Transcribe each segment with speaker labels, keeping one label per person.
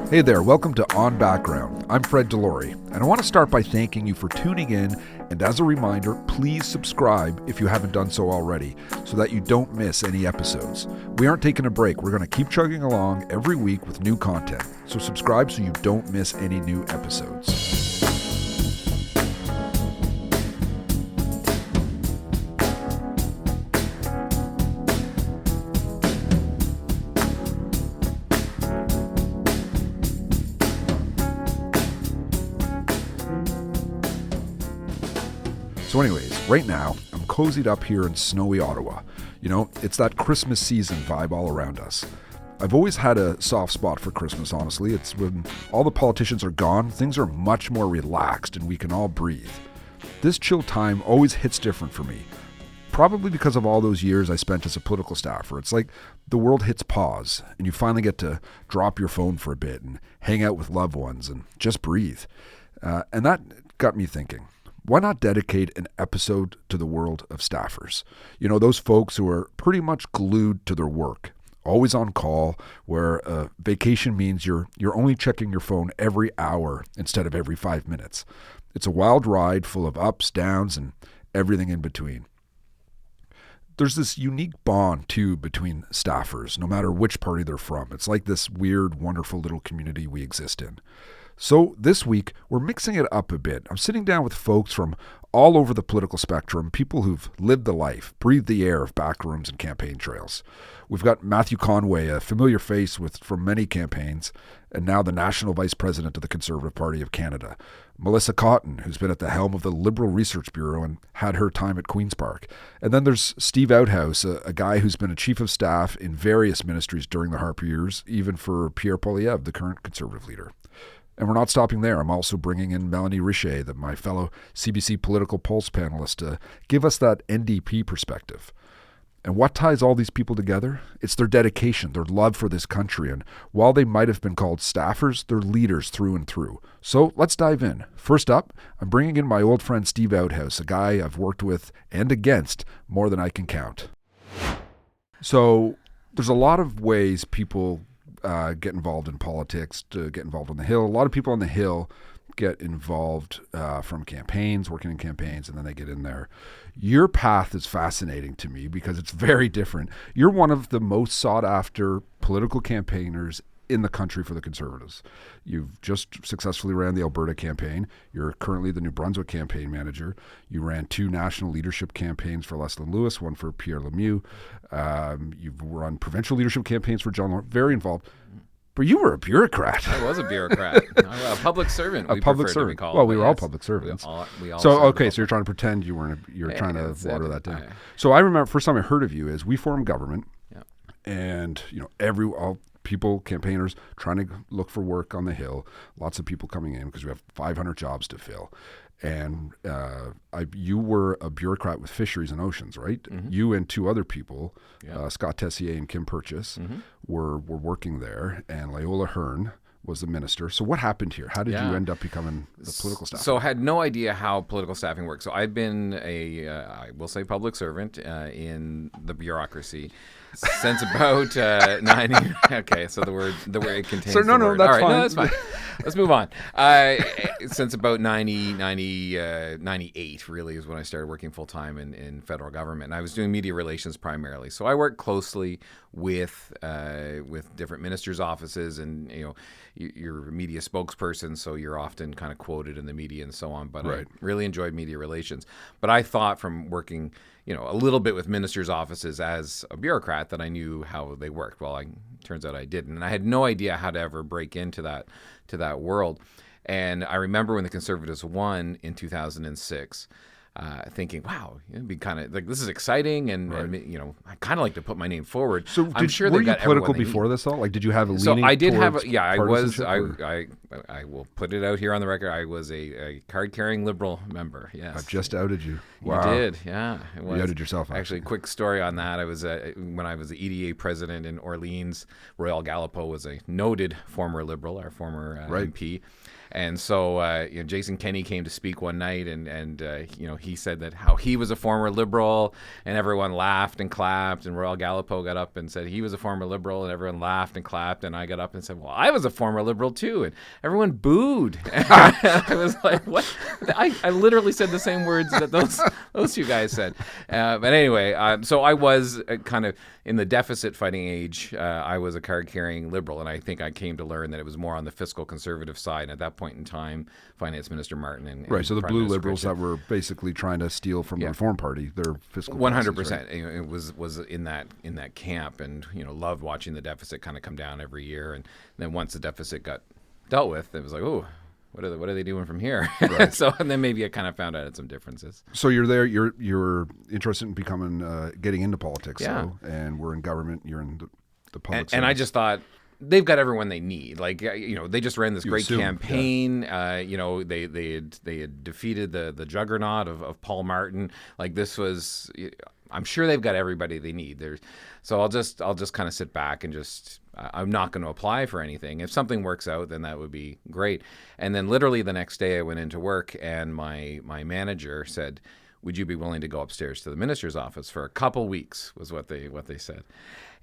Speaker 1: Hey there, welcome to On Background. I'm Fred Delory, and I want to start by thanking you for tuning in, and as a reminder, please subscribe if you haven't done so already, so that you don't miss any episodes. We aren't taking a break. We're going to keep chugging along every week with new content, so subscribe so you don't miss any new episodes. So anyways, right now, I'm cozied up here in snowy Ottawa. You know, it's that Christmas season vibe all around us. I've always had a soft spot for Christmas, honestly. It's when all the politicians are gone, things are much more relaxed and we can all breathe. This chill time always hits different for me. Probably because of all those years I spent as a political staffer. It's like the world hits pause and you finally get to drop your phone for a bit and hang out with loved ones and just breathe. And that got me thinking. Why not dedicate an episode to the world of staffers? You know, those folks who are pretty much glued to their work, always on call, where vacation means you're only checking your phone every hour instead of every 5 minutes. It's a wild ride full of ups, downs, and everything in between. There's this unique bond, too, between staffers, no matter which party they're from. It's like this weird, wonderful little community we exist in. So this week, we're mixing it up a bit. I'm sitting down with folks from all over the political spectrum, people who've lived the life, breathed the air of backrooms and campaign trails. We've got Matthew Conway, a familiar face from many campaigns, and now the National Vice President of the Conservative Party of Canada. Melissa Cotton, who's been at the helm of the Liberal Research Bureau and had her time at Queen's Park. And then there's Steve Outhouse, a guy who's been a chief of staff in various ministries during the Harper years, even for Pierre Poilievre, the current Conservative leader. And we're not stopping there. I'm also bringing in Mélanie Richer, my fellow CBC Political Pulse panelist, to give us that NDP perspective. And what ties all these people together? It's their dedication, their love for this country. And while they might have been called staffers, they're leaders through and through. So let's dive in. First up, I'm bringing in my old friend Steve Outhouse, a guy I've worked with and against more than I can count. So there's a lot of ways people get involved in politics, to get involved on the Hill. A lot of people on the Hill get involved from campaigns, working in campaigns, and then they get in there. Your path is fascinating to me because it's very different. You're one of the most sought after political campaigners in the country for the Conservatives. You've just successfully ran the Alberta campaign. You're currently the New Brunswick campaign manager. You ran 2 national leadership campaigns for Leslyn Lewis, one for Pierre Lemieux. You've run provincial leadership campaigns for John Lawrence. Very involved. But you were a bureaucrat.
Speaker 2: I was a bureaucrat. A public servant.
Speaker 1: A public servant. Well, we were all public servants.
Speaker 2: We all
Speaker 1: so you're trying to pretend you weren't. You're trying to water that down. So I remember first time I heard of you is we formed government, and all people, campaigners, trying to look for work on the Hill. Lots of people coming in because we have 500 jobs to fill. And you were a bureaucrat with Fisheries and Oceans, right? Mm-hmm. You and 2 other people, Scott Tessier and Kim Purchase, were working there, and Leola Hearn was the minister. So what happened here? How did you end up becoming the political staffer?
Speaker 2: So I had no idea how political staffing works. So I've been I will say public servant in the bureaucracy since about 90. Okay, so the word it contains.
Speaker 1: So no,
Speaker 2: the word.
Speaker 1: That's
Speaker 2: all right,
Speaker 1: fine.
Speaker 2: No, that's fine. Let's move on. Since about 98 really is when I started working full time in federal government, and I was doing media relations primarily. So I worked closely with different ministers' offices, and you're a media spokesperson, so you're often kind of quoted in the media and so on. But I really enjoyed media relations. But I thought from working a little bit with ministers' offices as a bureaucrat that I knew how they worked. Well, turns out I didn't. And I had no idea how to ever break into that world. And I remember when the Conservatives won in 2006, thinking, wow, it'd be kind of like, this is exciting. And I kind of like to put my name forward.
Speaker 1: So were you political before this though? Like, did you have a leaning?
Speaker 2: So I did have, I was, I will put it out here on the record. I was a card-carrying Liberal member. Yes.
Speaker 1: I've just outed you. Wow.
Speaker 2: You did. Yeah. It was.
Speaker 1: You outed yourself.
Speaker 2: Actually, quick story on that. I was, when I was the EDA president in Orleans, Royal Gallipo was a noted former Liberal, our former MP. And so, Jason Kenney came to speak one night, and he said that how he was a former Liberal, and everyone laughed and clapped, and Royal Gallipo got up and said he was a former Liberal, and everyone laughed and clapped, and I got up and said, well, I was a former Liberal too, and everyone booed. I was like, what? I literally said the same words that those two guys said. But anyway, so I was kind of in the deficit fighting age. I was a card-carrying Liberal, and I think I came to learn that it was more on the fiscal conservative side. And at that point in time, Finance Minister Martin and
Speaker 1: right. So the
Speaker 2: Prime
Speaker 1: Blue
Speaker 2: Minister
Speaker 1: Liberals
Speaker 2: Richer,
Speaker 1: that were basically trying to steal from the Reform Party their fiscal
Speaker 2: 100%.
Speaker 1: Right?
Speaker 2: It was in that camp, and loved watching the deficit kind of come down every year. And then once the deficit got dealt with, it was like, oh, what are they doing from here? Right. So, and then maybe I kind of found out some differences.
Speaker 1: So you're there. You're interested in becoming getting into politics. So, and we're in government. You're in the public.
Speaker 2: And I just thought, they've got everyone they need. Like, they just ran this great campaign. Yeah. They had defeated the juggernaut of Paul Martin. Like, this was, I'm sure they've got everybody they need. So I'll just kind of sit back and just, I'm not going to apply for anything. If something works out, then that would be great. And then literally the next day I went into work, and my manager said, would you be willing to go upstairs to the minister's office for a couple weeks, was what they said.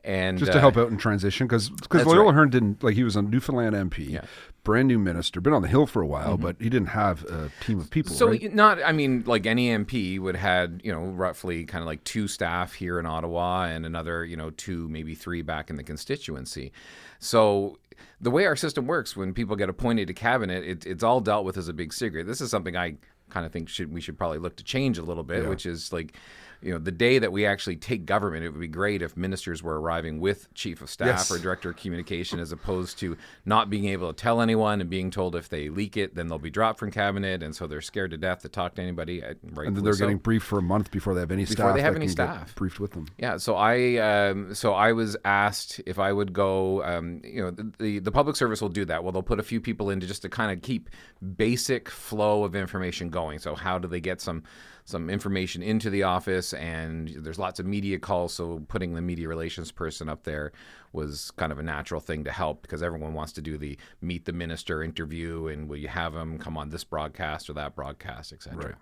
Speaker 2: And
Speaker 1: just to help out in transition, because Loyola Hearn didn't, like, he was a Newfoundland MP, brand new minister, been on the Hill for a while, but he didn't have a team of people. So
Speaker 2: right? Like any MP would had roughly kind of like 2 staff here in Ottawa, and another 2, maybe 3 back in the constituency. So the way our system works, when people get appointed to cabinet, it's all dealt with as a big secret. This is something I kind of think we should probably look to change a little bit, which is like, the day that we actually take government, it would be great if ministers were arriving with chief of staff or director of communication, as opposed to not being able to tell anyone and being told if they leak it, then they'll be dropped from cabinet, and so they're scared to death to talk to anybody. And then
Speaker 1: they're getting briefed for a month before they have any staff.
Speaker 2: Before they have any staff
Speaker 1: briefed with them.
Speaker 2: Yeah. So I was asked if I would go. The public service will do that. Well, they'll put a few people in just to kind of keep basic flow of information going. So how do they get some information into the office, and there's lots of media calls, so putting the media relations person up there was kind of a natural thing to help, because everyone wants to do the meet the minister interview, and will you have him come on this broadcast or that broadcast, etc. Right.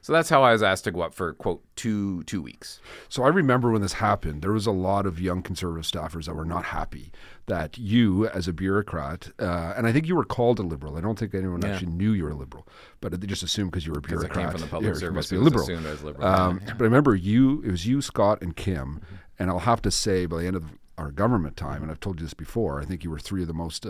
Speaker 2: So that's how I was asked to go up for, quote, two weeks.
Speaker 1: So I remember when this happened, there was a lot of young Conservative staffers that were not happy that you, as a bureaucrat, and I think you were called a Liberal. I don't think anyone actually knew you were a Liberal, but they just assumed because you were a bureaucrat.
Speaker 2: Because I came from the public service,
Speaker 1: must be a Liberal.
Speaker 2: Assumed as Liberal.
Speaker 1: But I remember it was you, Scott, and Kim, and I'll have to say, by the end of our government time, and I've told you this before, I think you were 3 of the most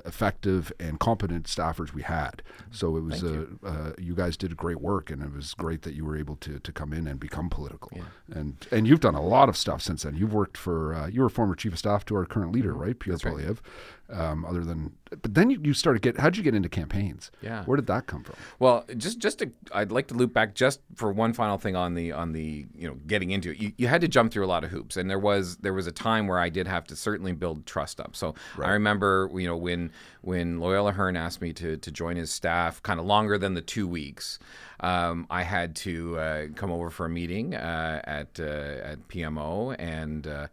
Speaker 1: effective and competent staffers we had. So it was you guys did great work, and it was great that you were able to come in and become political. Yeah. And you've done a lot of stuff since then. You've worked for you were former chief of staff to our current leader, right, Pierre Poilievre. But then you started how'd you get into campaigns?
Speaker 2: Yeah.
Speaker 1: Where did that come from?
Speaker 2: Well, I'd like to loop back just for one final thing on the getting into it. You had to jump through a lot of hoops, and there was a time where I did have to certainly build trust up. So I remember when Loyola Hearn asked me to join his staff, kind of longer than the 2 weeks. I had to come over for a meeting at PMO, and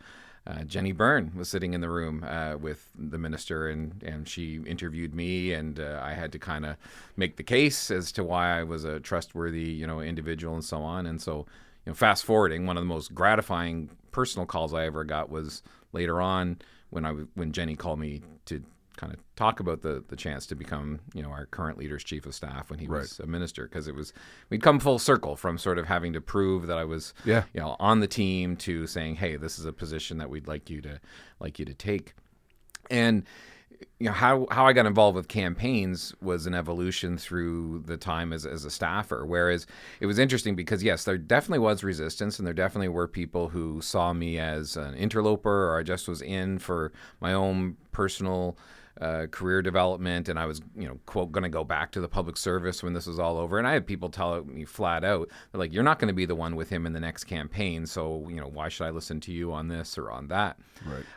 Speaker 2: Jenny Byrne was sitting in the room with the minister, and she interviewed me, and I had to kind of make the case as to why I was a trustworthy, individual and so on. And so, fast forwarding, one of the most gratifying personal calls I ever got was later on when Jenny called me to kind of talk about the chance to become, our current leader's chief of staff when he was a minister, because we'd come full circle from sort of having to prove that I was, on the team, to saying, hey, this is a position that we'd like you to take. And how I got involved with campaigns was an evolution through the time as a staffer, whereas it was interesting because, yes, there definitely was resistance, and there definitely were people who saw me as an interloper, or I just was in for my own personal career development, and I was, quote, going to go back to the public service when this was all over. And I had people tell me flat out, they're like, you're not going to be the one with him in the next campaign, so, why should I listen to you on this or on that?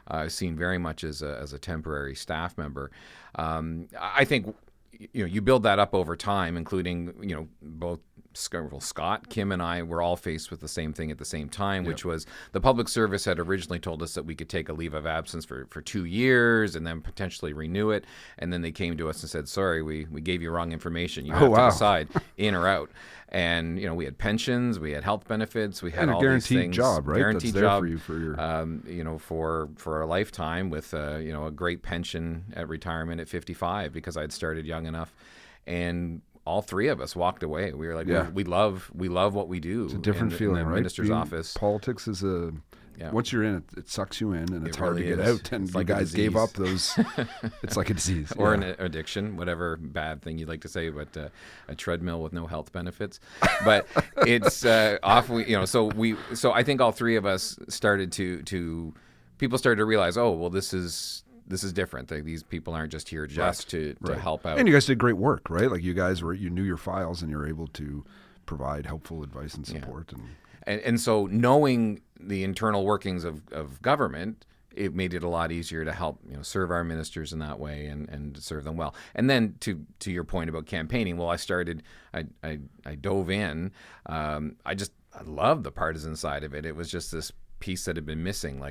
Speaker 2: Right. Seen very much as a temporary staff member. I think, you build that up over time, including, both Scott, Kim, and I were all faced with the same thing at the same time, which was the public service had originally told us that we could take a leave of absence for 2 years and then potentially renew it. And then they came to us and said, sorry, we gave you wrong information. You have to decide in or out. And, we had pensions, we had health benefits, we had
Speaker 1: and
Speaker 2: all
Speaker 1: a guaranteed
Speaker 2: these things.
Speaker 1: Job, right?
Speaker 2: Guaranteed
Speaker 1: That's there
Speaker 2: job
Speaker 1: for you for your...
Speaker 2: for a lifetime with, a great pension at retirement at 55 because I'd started young enough. And all three of us walked away. We were like, we love what we do.
Speaker 1: It's a different feeling,
Speaker 2: in the
Speaker 1: right?
Speaker 2: minister's office.
Speaker 1: Politics is once you're in it, it sucks you in, and it's hard
Speaker 2: really
Speaker 1: to get out. And
Speaker 2: it's
Speaker 1: you
Speaker 2: like
Speaker 1: guys gave up those. It's like a disease
Speaker 2: or an addiction, whatever bad thing you'd like to say, but a treadmill with no health benefits. But it's off. So I think all three of us started to people started to realize, oh, well, this is different. These people aren't just here just to help out.
Speaker 1: And you guys did great work, right? Like you knew your files and you're able to provide helpful advice and support.
Speaker 2: And so knowing the internal workings of government, it made it a lot easier to help serve our ministers in that way and serve them well. And then to your point about campaigning, well, I dove in. I loved the partisan side of it. It was just this piece that had been missing.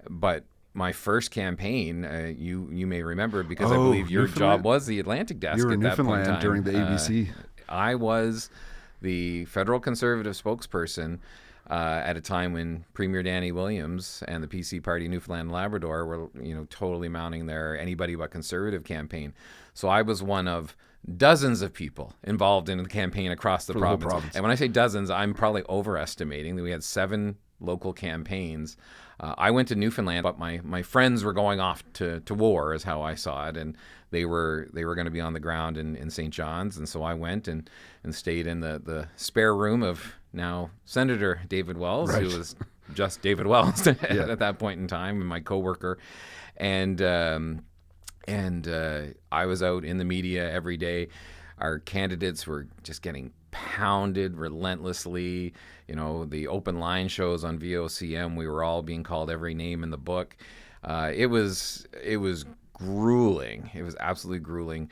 Speaker 2: But my first campaign, you may remember, because I believe your job was the Atlantic desk.
Speaker 1: You were
Speaker 2: at
Speaker 1: in
Speaker 2: that point in
Speaker 1: Newfoundland
Speaker 2: time.
Speaker 1: during the ABC.
Speaker 2: I was the federal Conservative spokesperson at a time when Premier Danny Williams and the PC party Newfoundland and Labrador were totally mounting their anybody but Conservative campaign. So I was one of dozens of people involved in the campaign across the province. And when I say dozens, I'm probably overestimating. We had 7 local campaigns. I went to Newfoundland, but my friends were going off to war, is how I saw it, and they were going to be on the ground in St. John's, and so I went and stayed in the spare room of now Senator David Wells, who was just David Wells at that point in time, and my coworker, and I was out in the media every day. Our candidates were just getting pounded relentlessly. The open line shows on VOCM, we were all being called every name in the book. It was grueling. It was absolutely grueling.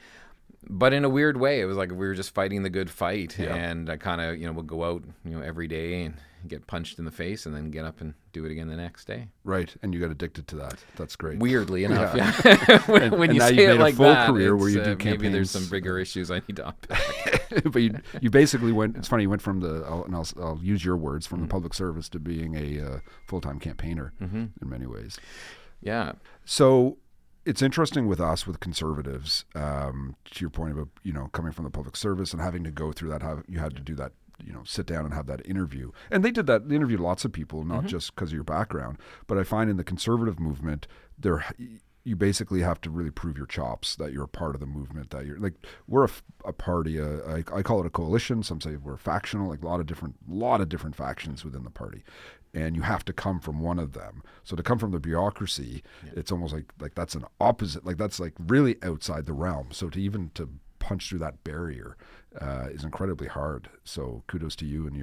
Speaker 2: But in a weird way, it was like we were just fighting the good fight. Yeah. And I kind of, would go out, every day and get punched in the face and then get up and do it again the next day.
Speaker 1: Right. And you got addicted to that. That's great.
Speaker 2: Weirdly enough, yeah. when you say it like that,
Speaker 1: career where you do campaigns.
Speaker 2: Maybe there's some bigger issues I need to unpack.
Speaker 1: But you basically went, it's funny, you went from I'll use your words, from the public service to being a full-time campaigner in many ways.
Speaker 2: Yeah.
Speaker 1: So it's interesting with us, with Conservatives, to your point about, coming from the public service and having to go through that, how you had to do that, sit down and have that interview. And they did that. They interviewed lots of people, not just because of your background. But I find in the Conservative movement, you basically have to really prove your chops, that you're a part of the movement, that you're like, we're a party. I call it a coalition. Some say we're factional, like a lot of different factions within the party. And you have to come from one of them. So to come from the bureaucracy, it's almost like that's an opposite, like that's like really outside the realm. So to punch through that barrier is incredibly hard. So kudos to you and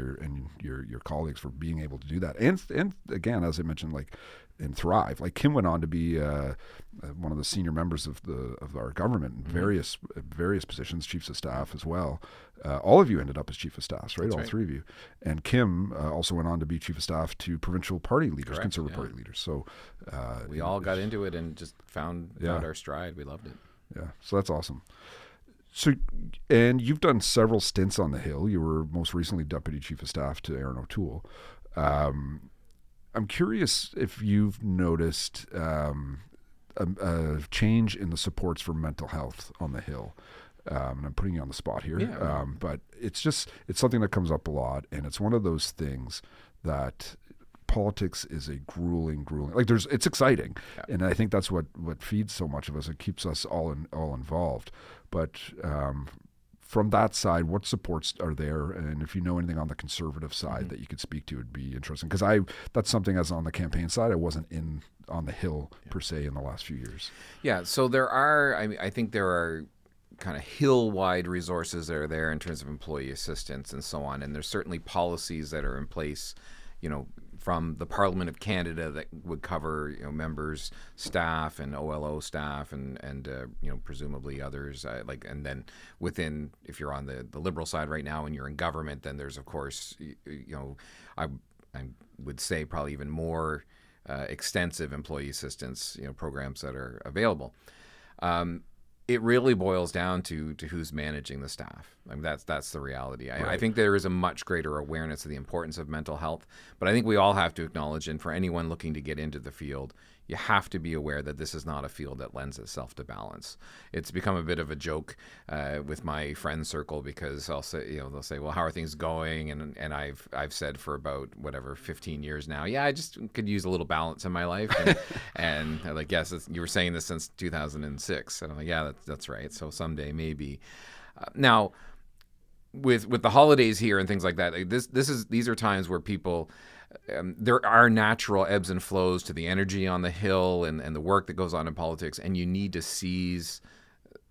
Speaker 1: your colleagues for being able to do that. And again, as I mentioned, and thrive. Like Kim went on to be one of the senior members of our government in various positions, chiefs of staff as well. All of you ended up as chief of staff, right?
Speaker 2: That's
Speaker 1: all
Speaker 2: right.
Speaker 1: 3 of you. And Kim also went on to be chief of staff to provincial party leaders,
Speaker 2: Correct,
Speaker 1: Conservative party leaders. So
Speaker 2: we all got into it and just found our stride. We loved it.
Speaker 1: Yeah, so that's awesome. So, and you've done several stints on the Hill. You were most recently deputy chief of staff to Aaron O'Toole. I'm curious if you've noticed a change in the supports for mental health on the Hill. And I'm putting you on the spot here, but it's something that comes up a lot, and it's one of those things that politics is a grueling. Like it's exciting, and I think that's what feeds so much of us. It keeps us all involved. But from that side, what supports are there? And if you know anything on the Conservative side that you could speak to, it'd be interesting. Because that's something as on the campaign side, I wasn't on the Hill per se in the last few years.
Speaker 2: Yeah, so I think there are kind of hill-wide resources that are there in terms of employee assistance and so on. And there's certainly policies that are in place, from the Parliament of Canada that would cover, members, staff, and OLO staff, and presumably others. And then within, if you're on the Liberal side right now and you're in government, then there's of course, I would say probably even more extensive employee assistance, programs that are available. It really boils down to who's managing the staff. I mean, that's the reality. I think there is a much greater awareness of the importance of mental health, but I think we all have to acknowledge, and for anyone looking to get into the field, you have to be aware that this is not a field that lends itself to balance. It's become a bit of a joke with my friend circle, because they'll say, well, how are things going? And I've said for about 15 years now, yeah, I just could use a little balance in my life. And they're like, yes, you were saying this since 2006. And I'm like, yeah, that's right. So someday maybe. Now, with the holidays here and things like that, these are times where people. There are natural ebbs and flows to the energy on the Hill and the work that goes on in politics, and you need to seize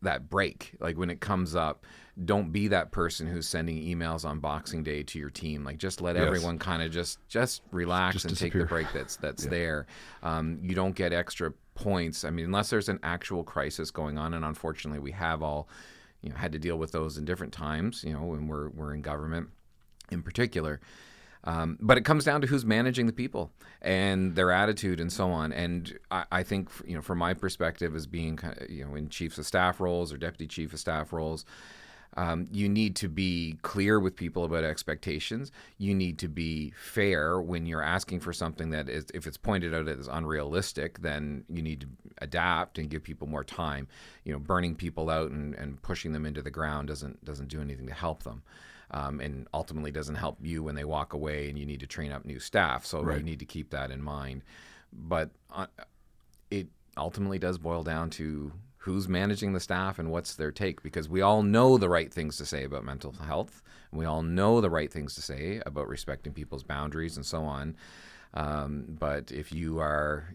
Speaker 2: that break. Like when it comes up, don't be that person who's sending emails on Boxing Day to your team. Like just let everyone kind of just relax and disappear. Take the break that's there. You don't get extra points. I mean, unless there's an actual crisis going on, and unfortunately we have all had to deal with those in different times. When we're in government in particular. But it comes down to who's managing the people and their attitude and so on. And I think, from my perspective as being, in chiefs of staff roles or deputy chief of staff roles, you need to be clear with people about expectations. You need to be fair when you're asking for something that is, if it's pointed out as unrealistic, then you need to adapt and give people more time. Burning people out and pushing them into the ground doesn't do anything to help them. And ultimately doesn't help you when they walk away and you need to train up new staff. So you need to keep that in mind. But it ultimately does boil down to who's managing the staff and what's their take, because we all know the right things to say about mental health. And we all know the right things to say about respecting people's boundaries and so on. But if you are,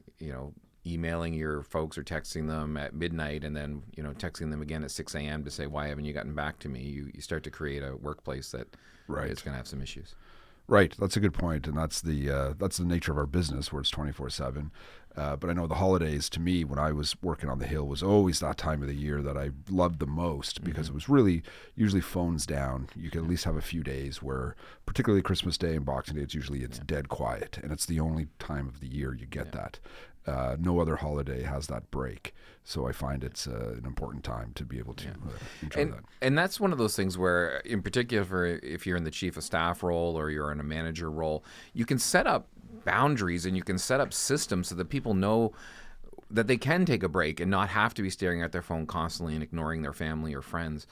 Speaker 2: emailing your folks or texting them at midnight and then, texting them again at 6 a.m. to say, why haven't you gotten back to me? You start to create a workplace that is going to have some issues.
Speaker 1: Right. That's a good point. And that's the nature of our business, where it's 24/7. But I know the holidays, to me, when I was working on the Hill, was always that time of the year that I loved the most, because it was really usually phones down. You could at least have a few days where, particularly Christmas Day and Boxing Day, it's dead quiet. And it's the only time of the year you get that. No other holiday has that break. So I find it's an important time to be able to enjoy that. And
Speaker 2: that's one of those things where, in particular, if you're in the chief of staff role or you're in a manager role, you can set up boundaries and you can set up systems so that people know that they can take a break and not have to be staring at their phone constantly and ignoring their family or friends.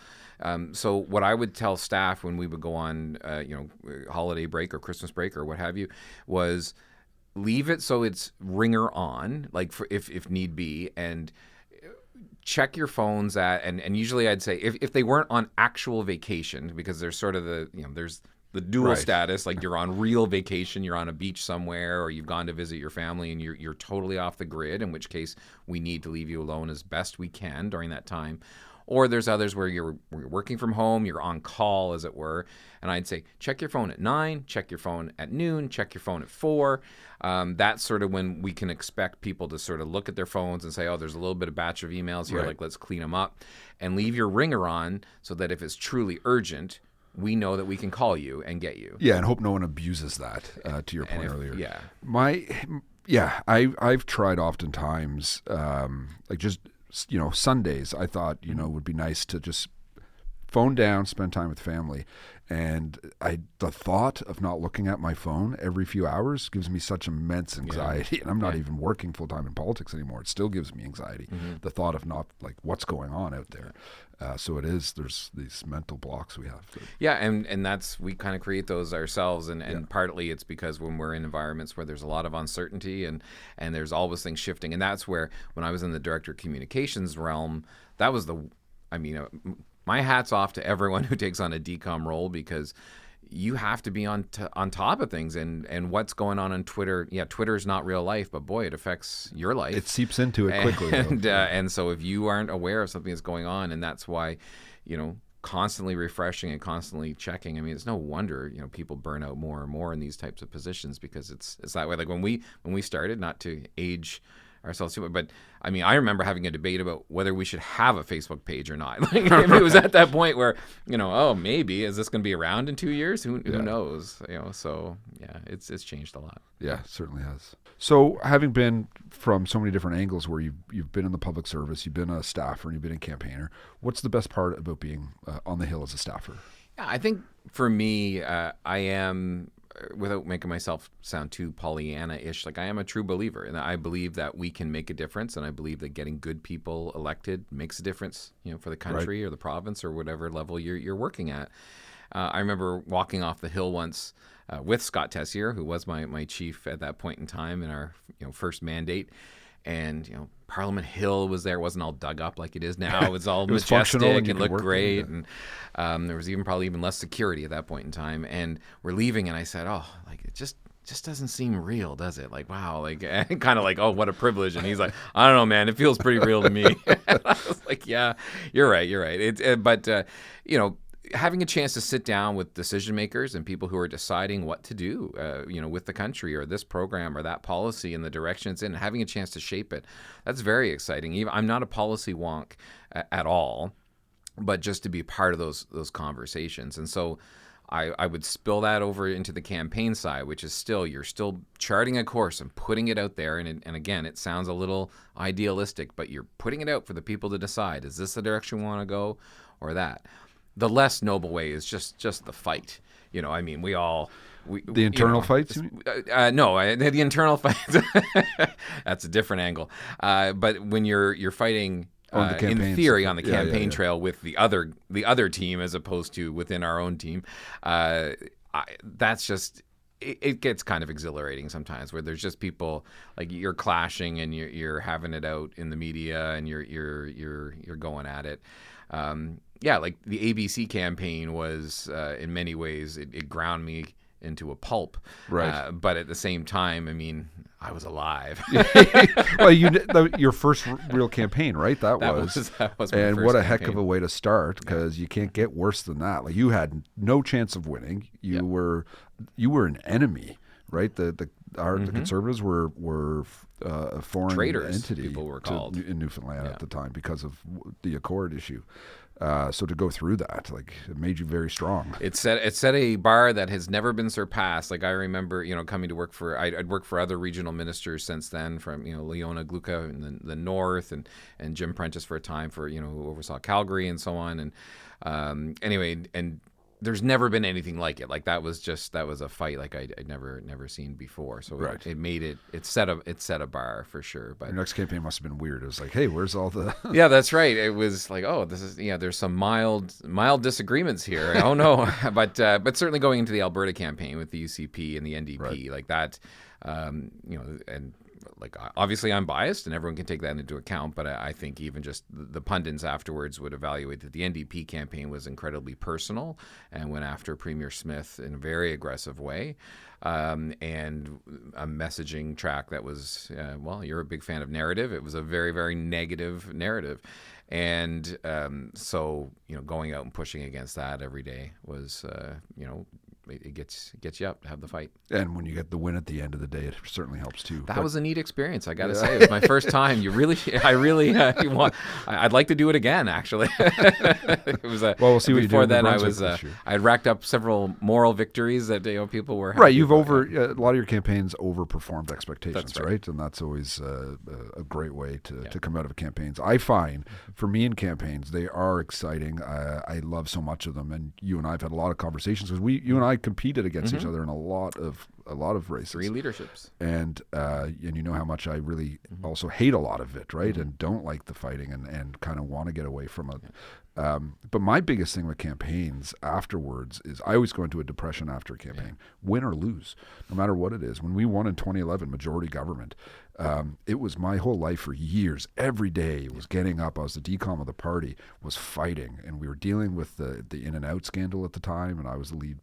Speaker 2: So what I would tell staff when we would go on, holiday break or Christmas break or what have you, was leave it so it's ringer on, like for if need be, and check your phones and usually I'd say if they weren't on actual vacation, because there's sort of there's the dual status, like you're on real vacation, you're on a beach somewhere, or you've gone to visit your family and you're totally off the grid, in which case we need to leave you alone as best we can during that time. Or there's others where you're working from home, you're on call, as it were. And I'd say, check your phone at 9, check your phone at noon, check your phone at 4. That's sort of when we can expect people to sort of look at their phones and say, oh, there's a little bit of batch of emails here, like let's clean them up. And leave your ringer on so that if it's truly urgent, we know that we can call you and get you.
Speaker 1: Yeah, and hope no one abuses that, to your point earlier.
Speaker 2: Yeah.
Speaker 1: I've tried oftentimes, like just, Sundays, I thought, would be nice to just phone down, spend time with family. And the thought of not looking at my phone every few hours gives me such immense anxiety. And I'm not even working full time in politics anymore. It still gives me anxiety. The thought of not, like, what's going on out there. So there's these mental blocks we have.
Speaker 2: And we kind of create those ourselves. And partly it's because when we're in environments where there's a lot of uncertainty and there's always things shifting. And that's where, when I was in the director of communications realm, that was my hat's off to everyone who takes on a DCOM role, because you have to be on top of things and what's going on Twitter. Yeah, Twitter is not real life, but boy, it affects your life.
Speaker 1: It seeps into it quickly.
Speaker 2: And so if you aren't aware of something that's going on, and that's why, constantly refreshing and constantly checking. I mean, it's no wonder, people burn out more and more in these types of positions because it's that way. Like when we started, not to age ourselves too much, but I mean, I remember having a debate about whether we should have a Facebook page or not. Like if it was at that point where, oh, maybe is this going to be around in 2 years? Who knows? So yeah, it's changed a lot.
Speaker 1: Yeah, it certainly has. So having been from so many different angles where you've been in the public service, you've been a staffer, and you've been a campaigner, what's the best part about being on the Hill as a staffer?
Speaker 2: Yeah, I think for me, I am, without making myself sound too Pollyanna-ish, like I am a true believer, and I believe that we can make a difference, and I believe that getting good people elected makes a difference, for the country or the province or whatever level you're working at. I remember walking off the Hill once with Scott Tessier, who was my chief at that point in time in our first mandate. And Parliament Hill was there. It wasn't all dug up like it is now. It was all majestic and looked great. And there was probably even less security at that point in time. And we're leaving, and I said, "Oh, like it just doesn't seem real, does it? Like wow, like kind of like oh, what a privilege." And he's like, "I don't know, man. It feels pretty real to me." And I was like, "Yeah, you're right. But having a chance to sit down with decision makers and people who are deciding what to do, with the country or this program or that policy and the direction it's in, having a chance to shape it, that's very exciting. I'm not a policy wonk at all, but just to be part of those conversations. And so I would spill that over into the campaign side, which is you're still charting a course and putting it out there. And again, it sounds a little idealistic, but you're putting it out for the people to decide, is this the direction we want to go or that? The less noble way is just the fight. I mean, the
Speaker 1: internal fights?
Speaker 2: No, the internal fights. That's a different angle. But when you're fighting in theory on the campaign trail with the other team as opposed to within our own team, that's just. It gets kind of exhilarating sometimes, where there's just people like you're clashing and you're having it out in the media and you're going at it. Yeah, like the ABC campaign was, in many ways, it ground me into a pulp.
Speaker 1: Right.
Speaker 2: But at the same time, I mean, I was alive.
Speaker 1: Well, your first real campaigin, right? That was
Speaker 2: my
Speaker 1: and
Speaker 2: first
Speaker 1: what a
Speaker 2: campaign.
Speaker 1: heck of a way to start, because you can't get worse than that. Like you had no chance of winning. You were an enemy, right? The Conservatives were a foreign
Speaker 2: traitors,
Speaker 1: entity,
Speaker 2: people were called
Speaker 1: in Newfoundland at the time because of the Accord issue. So to go through that, like, it made you very strong.
Speaker 2: It set a bar that has never been surpassed. Like I remember, coming to work I'd worked for other regional ministers since then, from Leona Gluka in the north, and Jim Prentice for a time who oversaw Calgary and so on. And anyway, and there's never been anything like it. Like that was a fight like I'd never seen before. So it set a bar for sure. But
Speaker 1: your next campaign must have been weird. It was like, hey, where's all the
Speaker 2: Yeah, that's right. It was like, oh, this is there's some mild disagreements here. Oh no. But certainly going into the Alberta campaign with the UCP and the NDP, like that, and like obviously I'm biased and everyone can take that into account, but I think even just the pundits afterwards would evaluate that the NDP campaign was incredibly personal and went after Premier Smith in a very aggressive way, and a messaging track that was, well, you're a big fan of narrative. It was a very, very negative narrative. And so, going out and pushing against that every day was, it gets you up to have the fight.
Speaker 1: And when you get the win at the end of the day, it certainly helps too.
Speaker 2: That was a neat experience, I got to say. It was my first time. I'd like to do it again, actually. It was
Speaker 1: we'll see what you do.
Speaker 2: Before then, I'd racked up several moral victories that people were happy
Speaker 1: right. You've
Speaker 2: about.
Speaker 1: a lot of your campaigns overperformed expectations,
Speaker 2: That's
Speaker 1: right? And that's always a great way to come out of campaigns. I find for me in campaigns, they are exciting. I love so much of them, and you and I have had a lot of conversations because you and I competed against each other in a lot of races.
Speaker 2: 3 leaderships.
Speaker 1: And you know how much I really also hate a lot of it, right? And don't like the fighting and kind of want to get away from it. But my biggest thing with campaigns afterwards is I always go into a depression after a campaign, win or lose, no matter what it is. When we won in 2011, majority government, it was my whole life for years. Every day it was getting up. I was the decom of the party, was fighting. And we were dealing with the In-N-Out scandal at the time, and I was the lead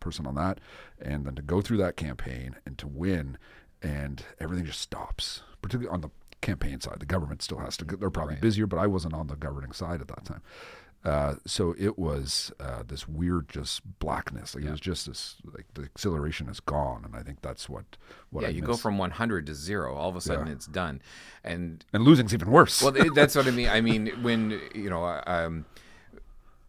Speaker 1: person on that. And then to go through that campaign and to win, and everything just stops, particularly on the campaign side. The government still has to, they're probably busier, but I wasn't on the governing side at that time. So it was this weird just blackness. Like it was just this, like the exhilaration is gone. And I think that's what
Speaker 2: Yeah,
Speaker 1: I
Speaker 2: you
Speaker 1: miss.
Speaker 2: go from 100 to 0. All of a sudden it's done. And
Speaker 1: losing's even worse.
Speaker 2: Well, that's what I mean. I mean, when,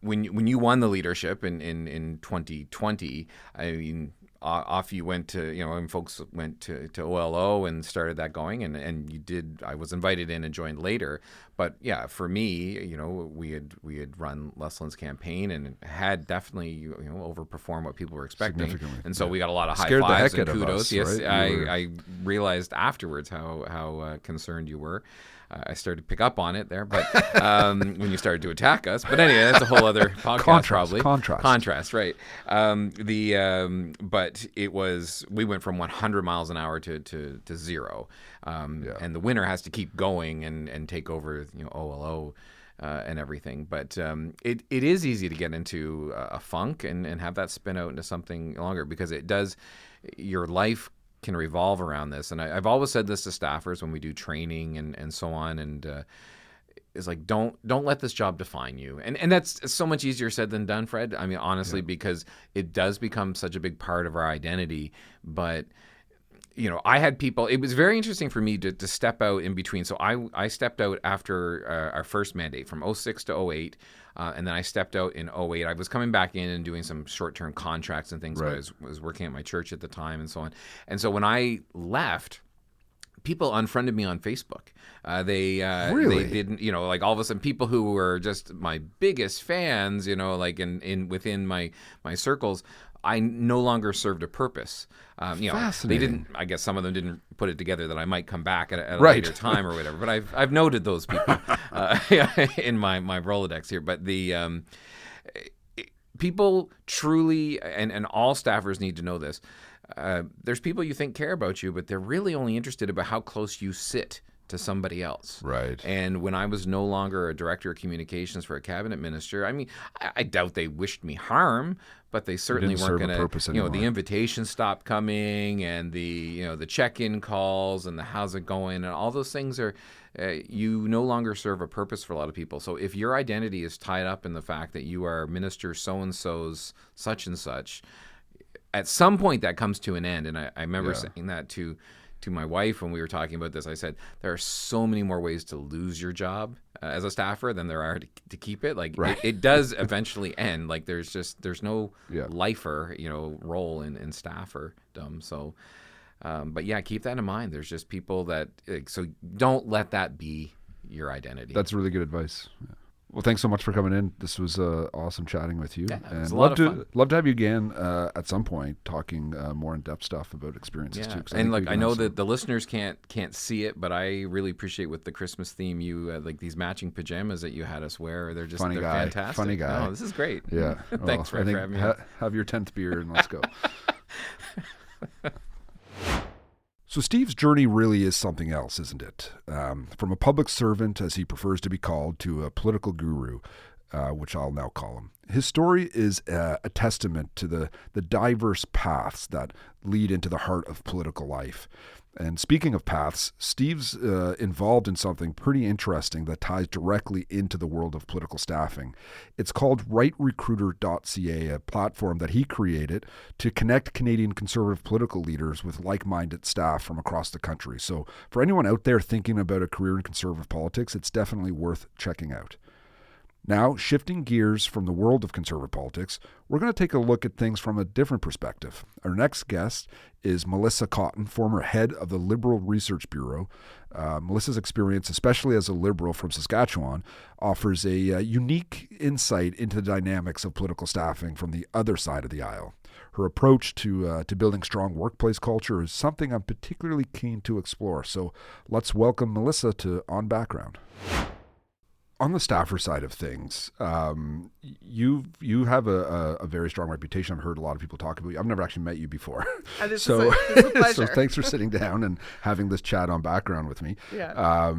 Speaker 2: when you won the leadership in 2020, I mean, off you went to, and folks went to OLO and started that going, and you did. I was invited in and joined later, but yeah, for me, we had run Leslie's campaign and had definitely overperformed what people were expecting, and so we got a lot of high fives and kudos. Yes, right? I realized afterwards how concerned you were. I started to pick up on it there, but when you started to attack us. But anyway, that's a whole other podcast. Contrast, right? But it was, we went from 100 miles an hour to 0, and the winner has to keep going and take over, OLO. And everything, but it is easy to get into a funk and have that spin out into something longer, because it does. Your life can revolve around this, and I've always said this to staffers when we do training and so on, and it's like, don't let this job define you, and that's so much easier said than done, Fred. I mean, honestly, because it does become such a big part of our identity. But I had people, it was very interesting for me to step out in between. So I stepped out after our first mandate from 06 to 08. And then I stepped out in 08. I was coming back in and doing some short-term contracts and things. Right. I was working at my church at the time and so on. And so when I left, people unfriended me on Facebook. They didn't, like all of a sudden people who were just my biggest fans, like within my circles, I no longer served a purpose. They didn't. I guess some of them didn't put it together that I might come back at a later time or whatever. But I've noted those people in my Rolodex here. But the people truly, and all staffers need to know this. There's people you think care about you, but they're really only interested about how close you sit to somebody else.
Speaker 1: Right.
Speaker 2: And when I was no longer a director of communications for a cabinet minister, I mean, I doubt they wished me harm, but they certainly weren't going to, the invitations stopped coming, and the check-in calls and the how's it going, and all those things are, you no longer serve a purpose for a lot of people. So if your identity is tied up in the fact that you are minister so-and-so's such and such, at some point that comes to an end. And I remember saying that to my wife when we were talking about this. I said, there are so many more ways to lose your job as a staffer than there are to keep it. Like it does eventually end. Like there's no lifer, role in stafferdom. So, but yeah, keep that in mind. There's just people that, so don't let that be your identity.
Speaker 1: That's really good advice. Yeah. Well, thanks so much for coming in. This was awesome chatting with you.
Speaker 2: Yeah, it was a lot of fun.
Speaker 1: Love to have you again at some point, talking more in-depth stuff about experiences too.
Speaker 2: And look, I know that the listeners can't see it, but I really appreciate with the Christmas theme, you like these matching pajamas that you had us wear. They're fantastic.
Speaker 1: Funny guy.
Speaker 2: Oh, this is great.
Speaker 1: Yeah.
Speaker 2: Thanks for having me.
Speaker 1: Have your 10th beer and let's go. So Steve's journey really is something else, isn't it? From a public servant, as he prefers to be called, to a political guru, which I'll now call him. His story is a testament to the diverse paths that lead into the heart of political life. And speaking of paths, Steve's involved in something pretty interesting that ties directly into the world of political staffing. It's called rightrecruiter.ca, a platform that he created to connect Canadian Conservative political leaders with like-minded staff from across the country. So for anyone out there thinking about a career in Conservative politics, it's definitely worth checking out. Now, shifting gears from the world of Conservative politics, we're going to take a look at things from a different perspective. Our next guest is Melissa Cotton, former head of the Liberal Research Bureau. Melissa's experience, especially as a Liberal from Saskatchewan, offers a unique insight into the dynamics of political staffing from the other side of the aisle. Her approach to building strong workplace culture is something I'm particularly keen to explore. So let's welcome Melissa to On Background. On the staffer side of things, you have a very strong reputation. I've heard a lot of people talk about you. I've never actually met you before.
Speaker 3: This is a pleasure.
Speaker 1: So thanks for sitting down and having this chat on Background with me.
Speaker 3: Yeah.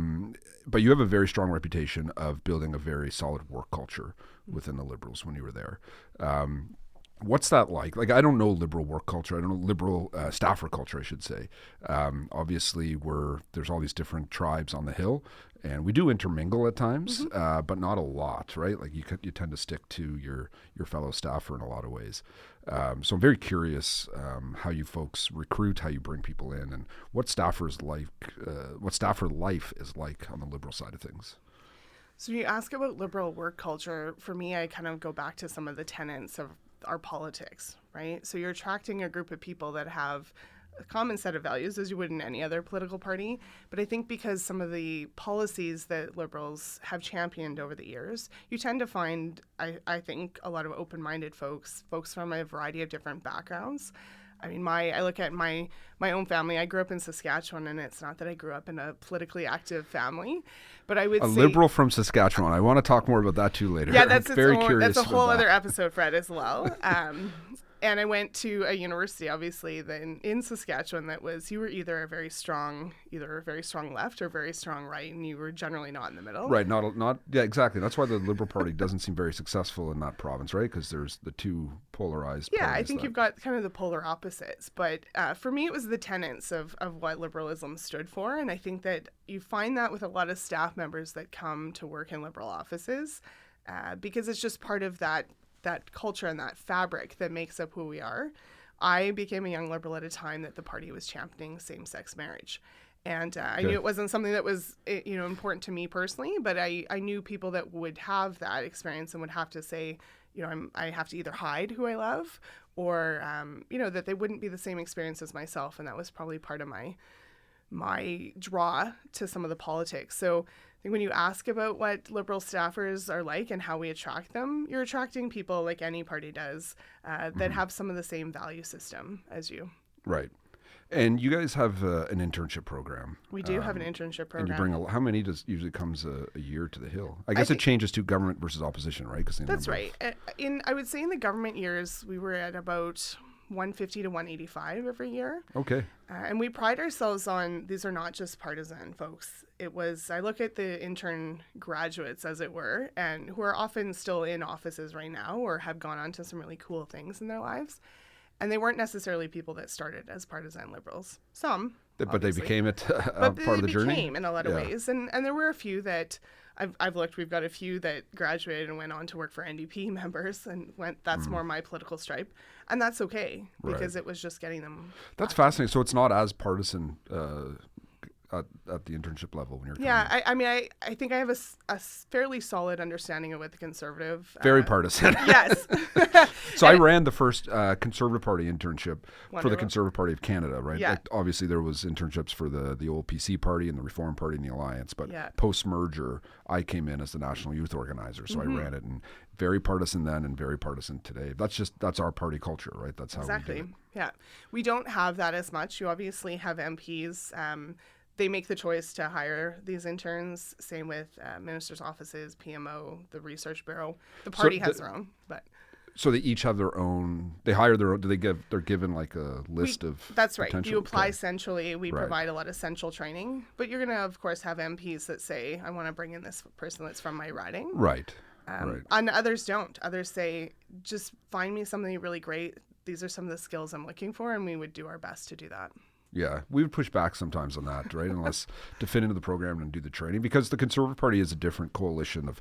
Speaker 1: But you have a very strong reputation of building a very solid work culture within the Liberals when you were there. What's that like? Like, I don't know Liberal work culture. I don't know Liberal staffer culture, I should say. Obviously, there's all these different tribes on the Hill, and we do intermingle at times, but not a lot, right? Like you tend to stick to your fellow staffer in a lot of ways. So I'm very curious how you folks recruit, how you bring people in, and what staffer life is like on the Liberal side of things.
Speaker 3: So you ask about Liberal work culture. For me, I kind of go back to some of the tenets of our politics, right? So you're attracting a group of people that have a common set of values, as you would in any other political party. But I think because some of the policies that Liberals have championed over the years, you tend to find, I think, a lot of open-minded folks from a variety of different backgrounds. I mean, I look at my own family. I grew up in Saskatchewan, and it's not that I grew up in a politically active family, but I would say
Speaker 1: Liberal from Saskatchewan. I want to talk more about that too later.
Speaker 3: Yeah, that's
Speaker 1: curious.
Speaker 3: That's a whole other episode, Fred, as well. And I went to a university, obviously, in Saskatchewan that was, you were either a very strong left or very strong right, and you were generally not in the middle.
Speaker 1: Right, not yeah, exactly. That's why the Liberal Party doesn't seem very successful in that province, right? Because there's the two polarized
Speaker 3: Yeah,
Speaker 1: parties
Speaker 3: I think you've got kind of the polar opposites. But for me, it was the tenets of what Liberalism stood for, and I think that you find that with a lot of staff members that come to work in Liberal offices, because it's just part of that culture and that fabric that makes up who we are. I became a young Liberal at a time that the party was championing same-sex marriage. And I knew it wasn't something that was important to me personally, but I knew people that would have that experience and would have to say, I have to either hide who I love or, that they wouldn't be the same experience as myself. And that was probably part of my draw to some of the politics. So I think when you ask about what Liberal staffers are like and how we attract them, you're attracting people like any party does that have some of the same value system as you.
Speaker 1: Right. And you guys have an internship program.
Speaker 3: We do have an internship program.
Speaker 1: And you bring how many usually comes a year to the Hill? I guess it changes to government versus opposition, right?
Speaker 3: That's right. I would say in the government years, we were at about 150 to 185 every year.
Speaker 1: Okay.
Speaker 3: And we pride ourselves on, these are not just partisan folks. I look at the intern graduates, as it were, and who are often still in offices right now or have gone on to some really cool things in their lives. And they weren't necessarily people that started as partisan Liberals. Some,
Speaker 1: but
Speaker 3: obviously.
Speaker 1: they became part of the journey?
Speaker 3: They became in a lot of ways. And there were a few that, I've looked, we've got a few that graduated and went on to work for NDP members and that's more my political stripe. And that's okay, because it was just getting them.
Speaker 1: That's fascinating. So it's not as partisan at the internship level when you're coming.
Speaker 3: I mean, I think I have a fairly solid understanding of what the Conservative...
Speaker 1: Very partisan.
Speaker 3: Yes.
Speaker 1: So I ran the first Conservative Party internship for the Conservative Party of Canada, right?
Speaker 3: Yeah.
Speaker 1: Like, obviously, there was internships for the old PC Party and the Reform Party and the Alliance, but post-merger, I came in as the National Youth Organizer, so I ran it, and very partisan then and very partisan today. That's our party culture, right? That's how we do it.
Speaker 3: Yeah. We don't have that as much. You obviously have MPs. They make the choice to hire these interns. Same with ministers' offices, PMO, the Research Bureau. The party has their own, but.
Speaker 1: So they each have their own. They hire their own. They're given like a list of.
Speaker 3: That's right. You apply centrally. We provide a lot of central training, but you're going to, of course, have MPs that say, "I want to bring in this person that's from my riding."
Speaker 1: Right.
Speaker 3: And others don't. Others say, "Just find me something really great. These are some of the skills I'm looking for," and we would do our best to do that.
Speaker 1: Yeah, we would push back sometimes on that, right? Unless to fit into the program and do the training, because the Conservative Party is a different coalition of.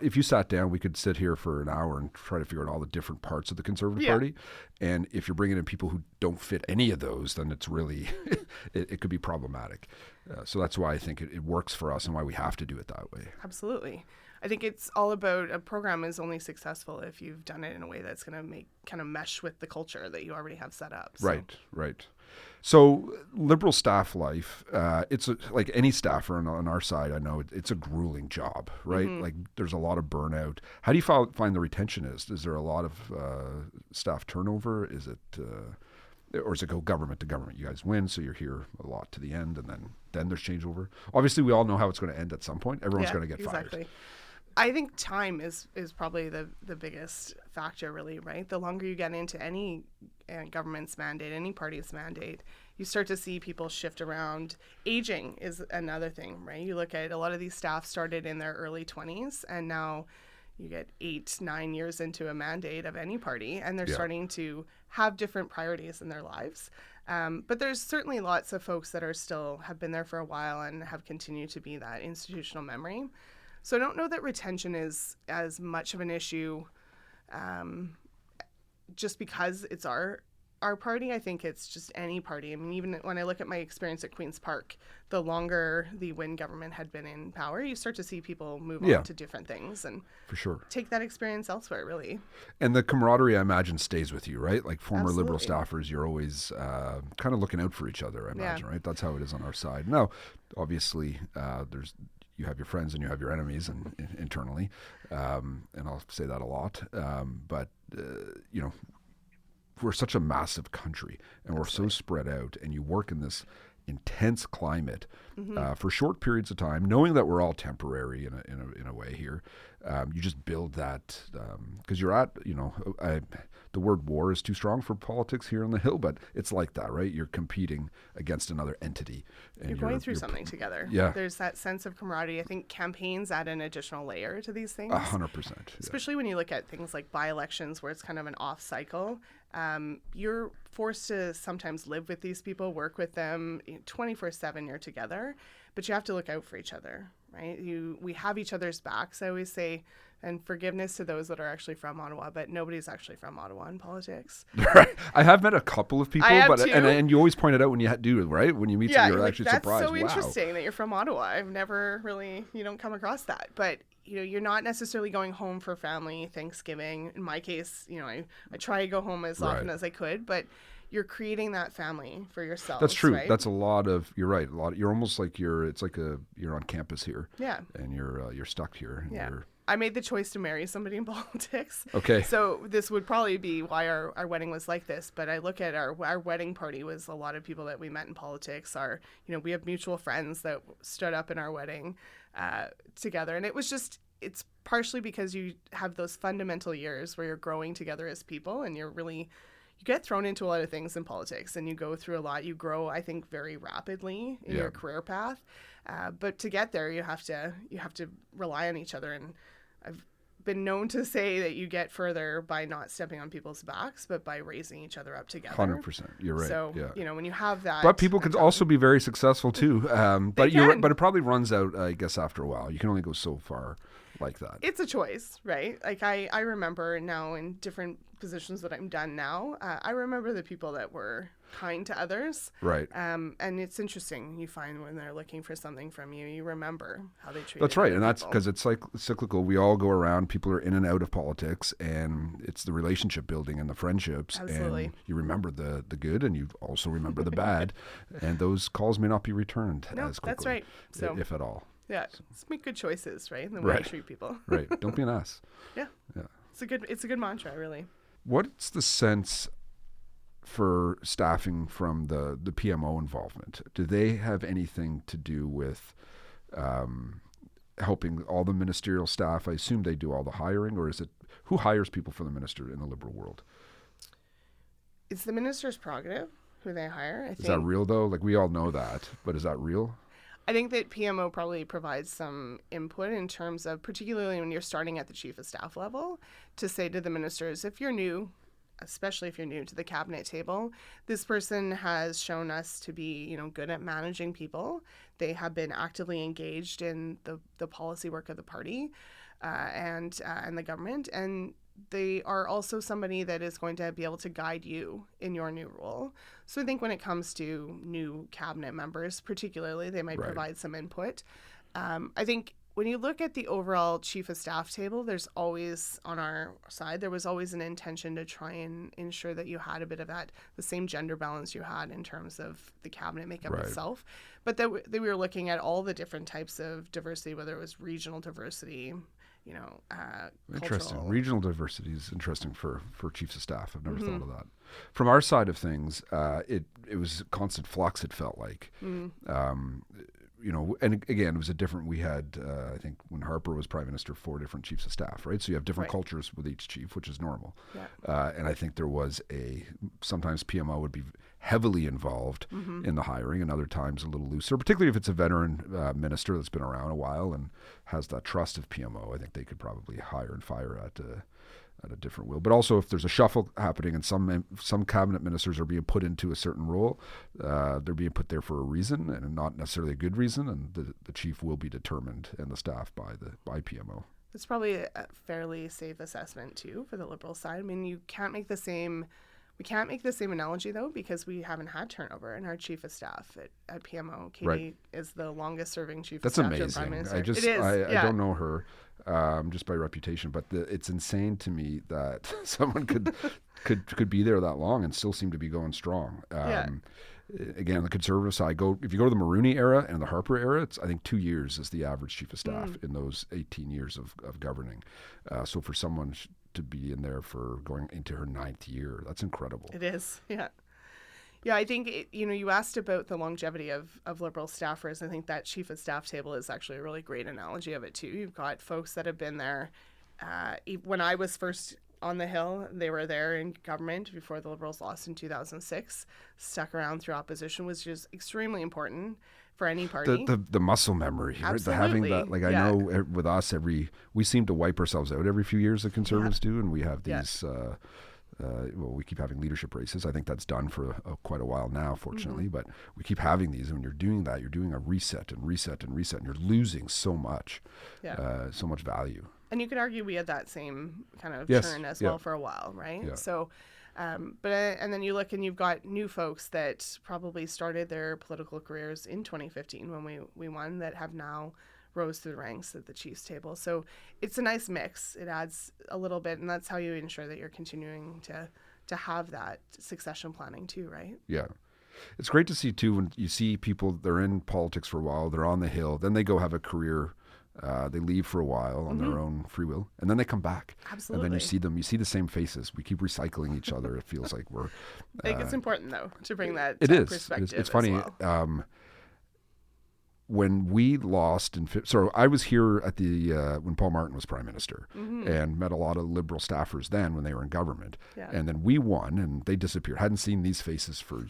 Speaker 1: If you sat down, we could sit here for an hour and try to figure out all the different parts of the Conservative Party. And if you're bringing in people who don't fit any of those, then it's really, it could be problematic. So that's why I think it works for us and why we have to do it that way.
Speaker 3: Absolutely. I think it's all about, a program is only successful if you've done it in a way that's going to kind of mesh with the culture that you already have set up. So.
Speaker 1: Right. So Liberal staff life, it's like any staffer on our side, I know it's a grueling job, right? Like there's a lot of burnout. How do you find the retention is? Is there a lot of staff turnover? Is it, or does it go government to government? You guys win, so you're here a lot to the end, and then there's changeover. Obviously, we all know how it's going to end at some point. Everyone's going to get fired.
Speaker 3: I think time is probably the biggest factor, really, right? The longer you get into any government's mandate, any party's mandate, you start to see people shift around. Aging is another thing, right? You look at a lot of these staff started in their early 20s, and now you get 8-9 years into a mandate of any party, and they're starting to have different priorities in their lives. But there's certainly lots of folks that have been there for a while and have continued to be that institutional memory. So I don't know that retention is as much of an issue just because it's our party. I think it's just any party. I mean, even when I look at my experience at Queen's Park, the longer the Wynne government had been in power, you start to see people move on to different things and
Speaker 1: for sure
Speaker 3: take that experience elsewhere, really.
Speaker 1: And the camaraderie, I imagine, stays with you, right? Like former
Speaker 3: Absolutely.
Speaker 1: Liberal staffers, you're always kind of looking out for each other, I imagine, right? That's how it is on our side. Now, obviously, you have your friends and you have your enemies internally, and I'll say that a lot. But we're such a massive country and we're so spread out, and you work in this intense climate for short periods of time, knowing that we're all temporary in a way here. You just build that because you're at, the word war is too strong for politics here on the Hill, but it's like that, right? You're competing against another entity. And
Speaker 3: you're going through something together.
Speaker 1: Yeah.
Speaker 3: There's that sense of camaraderie. I think campaigns add an additional layer to these things.
Speaker 1: 100%.
Speaker 3: Especially when you look at things like by-elections where it's kind of an off cycle. You're forced to sometimes live with these people, work with them 24/7. You're together, but you have to look out for each other, right? We have each other's backs, I always say, and forgiveness to those that are actually from Ottawa, but nobody's actually from Ottawa in politics.
Speaker 1: Right. I have met a couple of people,
Speaker 3: too.
Speaker 1: And you always point it out when you do, right? When you meet them, you're actually surprised.
Speaker 3: That's so interesting that you're from Ottawa. I've never really, you don't come across that, but you're not necessarily going home for family Thanksgiving. In my case, I try to go home as often as I could, but you're creating that family for yourself.
Speaker 1: That's true.
Speaker 3: Right?
Speaker 1: That's a lot of. You're right. You're almost like you're on campus here.
Speaker 3: Yeah.
Speaker 1: And you're stuck here. And
Speaker 3: I made the choice to marry somebody in politics.
Speaker 1: Okay.
Speaker 3: So this would probably be why our wedding was like this. But I look at our wedding party was a lot of people that we met in politics. We have mutual friends that stood up in our wedding together. And it's partially because you have those fundamental years where you're growing together as people, and you get thrown into a lot of things in politics, and you go through a lot. You grow, I think, very rapidly in your career path. But to get there, you have to rely on each other. And I've been known to say that you get further by not stepping on people's backs, but by raising each other up together.
Speaker 1: 100%. You're right.
Speaker 3: So, when you have that.
Speaker 1: But people can also be very successful too. But it probably runs out, I guess, after a while. You can only go so far like that.
Speaker 3: It's a choice, right? Like I remember now in different positions that I'm done now, I remember the people that were kind to others.
Speaker 1: Right.
Speaker 3: And it's interesting. You find when they're looking for something from you, you remember how they treat.
Speaker 1: That's right. And that's because it's like cyclical. We all go around. People are in and out of politics, and it's the relationship building and the friendships.
Speaker 3: Absolutely.
Speaker 1: And you remember the good, and you also remember the bad. And those calls may not be returned as quickly.
Speaker 3: That's right. So,
Speaker 1: if at all.
Speaker 3: Yeah. Let's make good choices, right? In the way you treat people.
Speaker 1: Right. Don't be an ass.
Speaker 3: Yeah. It's a good mantra, really.
Speaker 1: What's the sense for staffing from the PMO involvement? Do they have anything to do with helping all the ministerial staff? I assume they do all the hiring, or is it who hires people for the minister in the Liberal world?
Speaker 3: It's the minister's prerogative who they hire.
Speaker 1: Is that real though? Like, we all know that, but is that real?
Speaker 3: I think that PMO probably provides some input in terms of, particularly when you're starting at the chief of staff level, to say to the ministers, if you're new, especially if you're new to the cabinet table, this person has shown us to be, good at managing people. They have been actively engaged in the policy work of the party and the government, and they are also somebody that is going to be able to guide you in your new role. So I think when it comes to new cabinet members, particularly, they might provide some input. I think when you look at the overall chief of staff table, there's always, on our side, there was always an intention to try and ensure that you had a bit of the same gender balance you had in terms of the cabinet makeup itself. But that we were looking at all the different types of diversity, whether it was regional diversity,
Speaker 1: interesting.
Speaker 3: cultural.
Speaker 1: Regional diversity is interesting for chiefs of staff. I've never thought of that. From our side of things, it was constant flux. It felt like, and again, it was we had, I think when Harper was Prime Minister, 4 different chiefs of staff, right? So you have different cultures with each chief, which is normal. Yeah. And I think there was sometimes PMO would be heavily involved in the hiring, and other times a little looser, particularly if it's a veteran minister that's been around a while and has that trust of PMO. I think they could probably hire and fire at a different wheel. But also, if there's a shuffle happening and some cabinet ministers are being put into a certain role, they're being put there for a reason and not necessarily a good reason, and the chief will be determined and the staff by PMO.
Speaker 3: It's probably a fairly safe assessment too for the Liberal side. I mean, we can't make the same analogy though, because we haven't had turnover in our chief of staff at PMO. Katie
Speaker 1: Right.
Speaker 3: is the longest serving chief
Speaker 1: That's
Speaker 3: of staff
Speaker 1: amazing.
Speaker 3: to Prime Minister.
Speaker 1: It is. I don't know her just by reputation, but it's insane to me that someone could be there that long and still seem to be going strong. Again, on the Conservative side, if you go to the Maroney era and the Harper era, it's I think 2 years is the average chief of staff in those 18 years of governing. So for someone to be in there for going into her 9th year, that's incredible.
Speaker 3: It is, yeah. Yeah, I think, you asked about the longevity of Liberal staffers. I think that chief of staff table is actually a really great analogy of it too. You've got folks that have been there. When I was first on the Hill, they were there in government before the Liberals lost in 2006, stuck around through opposition, was just extremely important for any party.
Speaker 1: The muscle memory, right? Having that, like I know with us, we seem to wipe ourselves out every few years, the Conservatives do, and we have these, we keep having leadership races. I think that's done for quite a while now, fortunately, but we keep having these, and when you're doing that, you're doing a reset and reset and reset, and you're losing so much value.
Speaker 3: And you could argue we had that same kind of turn as well for a while, right?
Speaker 1: Yeah.
Speaker 3: So, and then you look and you've got new folks that probably started their political careers in 2015 when we won that have now rose through the ranks at the Chiefs table. So it's a nice mix. It adds a little bit, and that's how you ensure that you're continuing to have that succession planning too, right?
Speaker 1: Yeah. It's great to see too when you see people, they're in politics for a while, they're on the Hill, then they go have a career. They leave for a while on their own free will, and then they come back.
Speaker 3: Absolutely.
Speaker 1: And then you see them. You see the same faces. We keep recycling each other. It feels like we're.
Speaker 3: I think it's important though to bring that perspective.
Speaker 1: It's funny.
Speaker 3: Well.
Speaker 1: When we lost so I was here at the when Paul Martin was Prime Minister and met a lot of Liberal staffers then when they were in government, and then we won and they disappeared. Hadn't seen these faces for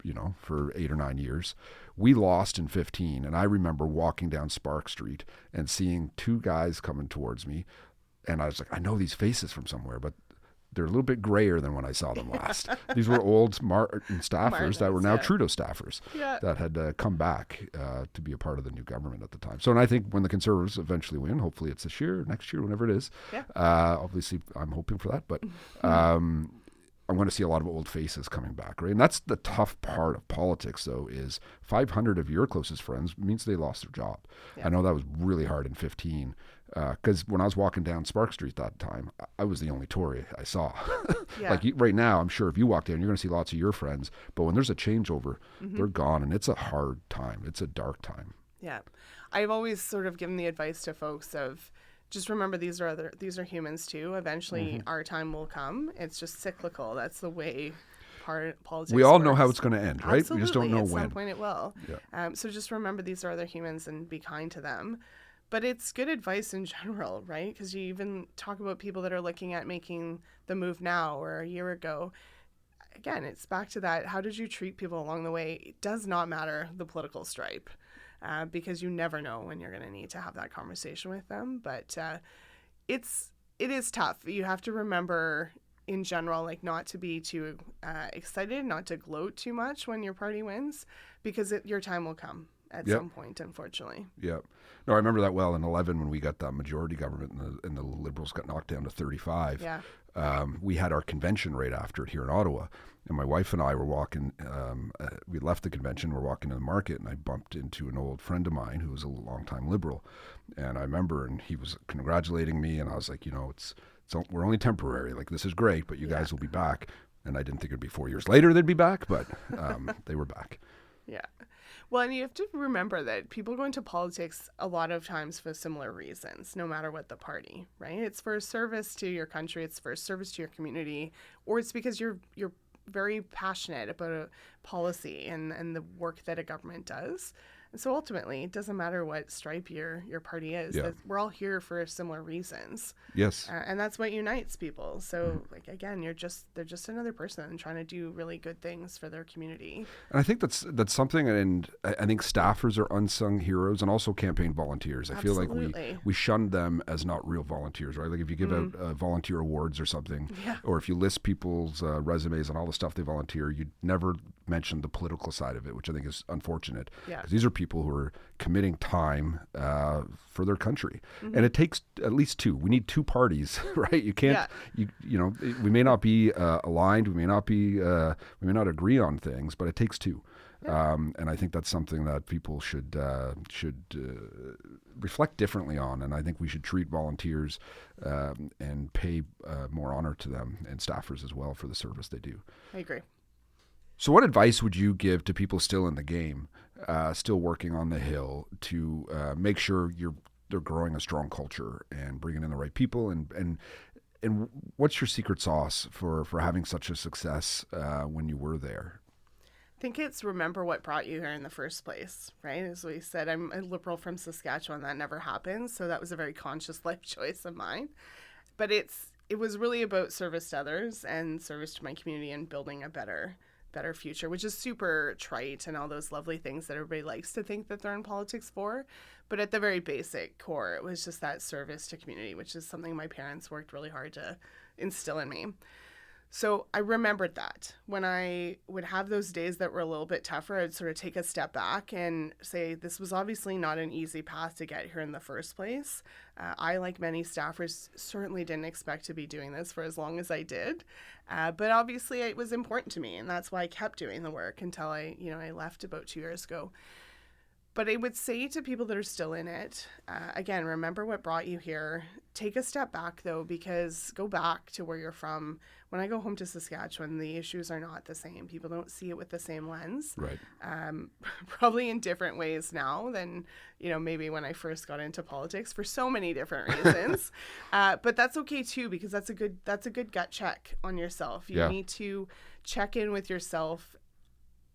Speaker 1: 8 or 9 years. We lost in 15, and I remember walking down Spark Street and seeing 2 guys coming towards me, and I was like, I know these faces from somewhere, but they're a little bit grayer than when I saw them last. These were old Martin staffers that were now Trudeau staffers that had come back to be a part of the new government at the time. So, and I think when the Conservatives eventually win, hopefully it's this year, next year, whenever it is, obviously I'm hoping for that, but I'm going to see a lot of old faces coming back, right? And that's the tough part of politics, though, is 500 of your closest friends means they lost their job. I know that was really hard in 15 because when I was walking down Spark Street that time, I was the only Tory I saw. Like right now, I'm sure if you walk down, you're going to see lots of your friends. But when there's a changeover, they're gone, and it's a hard time. It's a dark time.
Speaker 3: Yeah. I've always sort of given the advice to folks of, just remember these are humans too. Eventually our time will come. It's just cyclical. That's the way politics
Speaker 1: We all
Speaker 3: works.
Speaker 1: know how it's going to end, right?
Speaker 3: Absolutely.
Speaker 1: We just don't know
Speaker 3: At
Speaker 1: when.
Speaker 3: some point it will. So just remember these are other humans and be kind to them. But it's good advice in general, right? Because you even talk about people that are looking at making the move now or a year ago. Again, it's back to that. How did you treat people along the way? It does not matter the political stripe. Because you never know when you're going to need to have that conversation with them. But it is tough. You have to remember in general, like not to be too excited, not to gloat too much when your party wins, because your time will come at some point, unfortunately.
Speaker 1: Yeah. No, I remember that well in 11 when we got that majority government and the Liberals got knocked down to 35.
Speaker 3: Yeah.
Speaker 1: We had our convention right after it here in Ottawa. And my wife and I were walking, we left the convention, we're walking to the market, and I bumped into an old friend of mine who was a longtime Liberal. And I remember, and he was congratulating me, and I was like, we're only temporary. Like, this is great, but you guys will be back. And I didn't think it'd be 4 years later they'd be back, but they were back.
Speaker 3: Yeah. Well, and you have to remember that people go into politics a lot of times for similar reasons, no matter what the party, right? It's for service to your country, it's for service to your community, or it's because you're very passionate about a policy and the work that a government does. And so ultimately, it doesn't matter what stripe your party is.
Speaker 1: Yeah.
Speaker 3: We're all here for similar reasons.
Speaker 1: Yes.
Speaker 3: And that's what unites people. So like, again, they're just another person trying to do really good things for their community.
Speaker 1: And I think that's something, and I think staffers are unsung heroes, and also campaign volunteers. I feel like we shun them as not real volunteers, right? Like if you give out volunteer awards or something, or if you list people's resumes and all the stuff they volunteer, you'd never mention the political side of it, which I think is unfortunate.
Speaker 3: Yeah.
Speaker 1: Because these are people who are committing time for their country, and it takes at least two. We need two parties, right? You can't, you know, we may not be aligned, we may not agree on things, but it takes two. And I think that's something that people should reflect differently on. And I think we should treat volunteers and pay more honor to them, and staffers as well, for the service they do.
Speaker 3: I agree.
Speaker 1: So what advice would you give to people still in the game, still working on the Hill, to make sure they're growing a strong culture and bringing in the right people? And what's your secret sauce for having such a success when you were there?
Speaker 3: I think it's remember what brought you here in the first place, right? As we said, I'm a Liberal from Saskatchewan. That never happened. So that was a very conscious life choice of mine. But it was really about service to others and service to my community and building a better future, which is super trite and all those lovely things that everybody likes to think that they're in politics for. But at the very basic core, it was just that service to community, which is something my parents worked really hard to instill in me. So I remembered that when I would have those days that were a little bit tougher, I'd sort of take a step back and say, this was obviously not an easy path to get here in the first place. I, like many staffers, certainly didn't expect to be doing this for as long as I did. But obviously it was important to me, and that's why I kept doing the work until I left about 2 years ago. But I would say to people that are still in it, again, remember what brought you here. Take a step back, though, because go back to where you're from. When I go home to Saskatchewan, the issues are not the same. People don't see it with the same lens.
Speaker 1: Right.
Speaker 3: Probably in different ways now than, maybe when I first got into politics, for so many different reasons. But that's okay, too, because that's a good gut check on yourself. You need to check in with yourself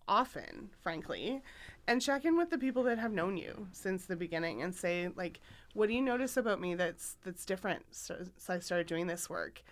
Speaker 3: often, frankly, and check in with the people that have known you since the beginning and say, like, what do you notice about me that's different since I started doing this work?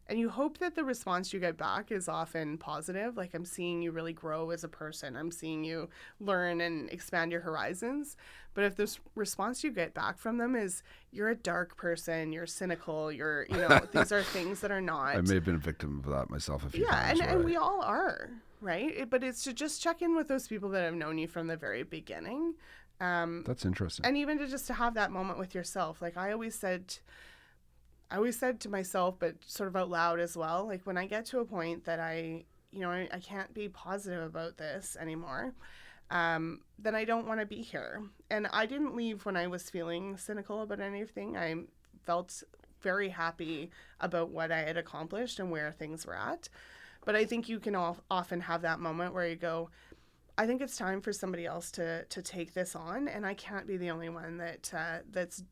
Speaker 3: And you hope that the response you get back is often positive. Like, I'm seeing you really grow as a person. I'm seeing you learn and expand your horizons. But if this response you get back from them is, you're a dark person, you're cynical, these are things that are not.
Speaker 1: I may have been a victim of that myself a few times.
Speaker 3: And we all are, right? But it's to just check in with those people that have known you from the very beginning.
Speaker 1: That's interesting.
Speaker 3: And even to have that moment with yourself. Like I always said to myself, but sort of out loud as well, like when I get to a point that I can't be positive about this anymore, then I don't want to be here. And I didn't leave when I was feeling cynical about anything. I felt very happy about what I had accomplished and where things were at. But I think you can often have that moment where you go, I think it's time for somebody else to take this on, and I can't be the only one that's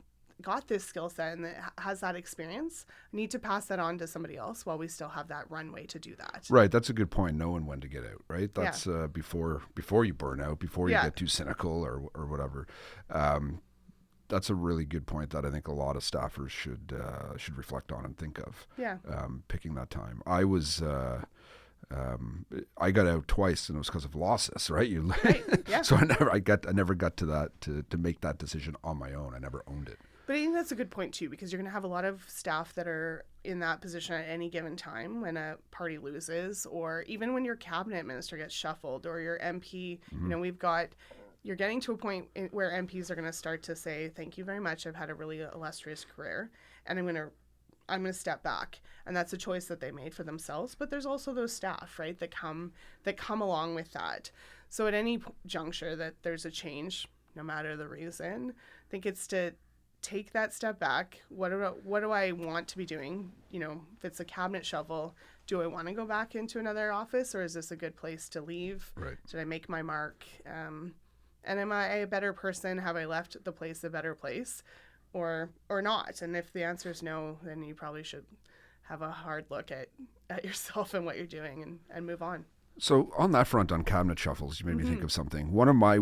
Speaker 3: got this skill set and that has that experience. I need to pass that on to somebody else while we still have that runway to do that.
Speaker 1: Right. That's a good point. Knowing when to get out, right? That's before you burn out, before you get too cynical or whatever. That's a really good point that I think a lot of staffers should reflect on and think of.
Speaker 3: Yeah.
Speaker 1: Picking that time. I was I got out twice, and it was because of losses, right?
Speaker 3: Right. Yeah.
Speaker 1: So I never got to that to make that decision on my own. I never owned it.
Speaker 3: But I think that's a good point, too, because you're going to have a lot of staff that are in that position at any given time when a party loses, or even when your cabinet minister gets shuffled or your MP, you're getting to a point where MPs are going to start to say, thank you very much. I've had a really illustrious career, and I'm going to step back. And that's a choice that they made for themselves. But there's also those staff, right, that come along with that. So at any juncture that there's a change, no matter the reason, I think it's to take that step back. What do I want to be doing? If it's a cabinet shuffle, do I want to go back into another office, or is this a good place to leave?
Speaker 1: Right.
Speaker 3: Did I make my mark? And am I a better person? Have I left the place a better place, or not? And if the answer is no, then you probably should have a hard look at yourself and what you're doing and move on.
Speaker 1: So on that front, on cabinet shuffles, you made me think of something. One of my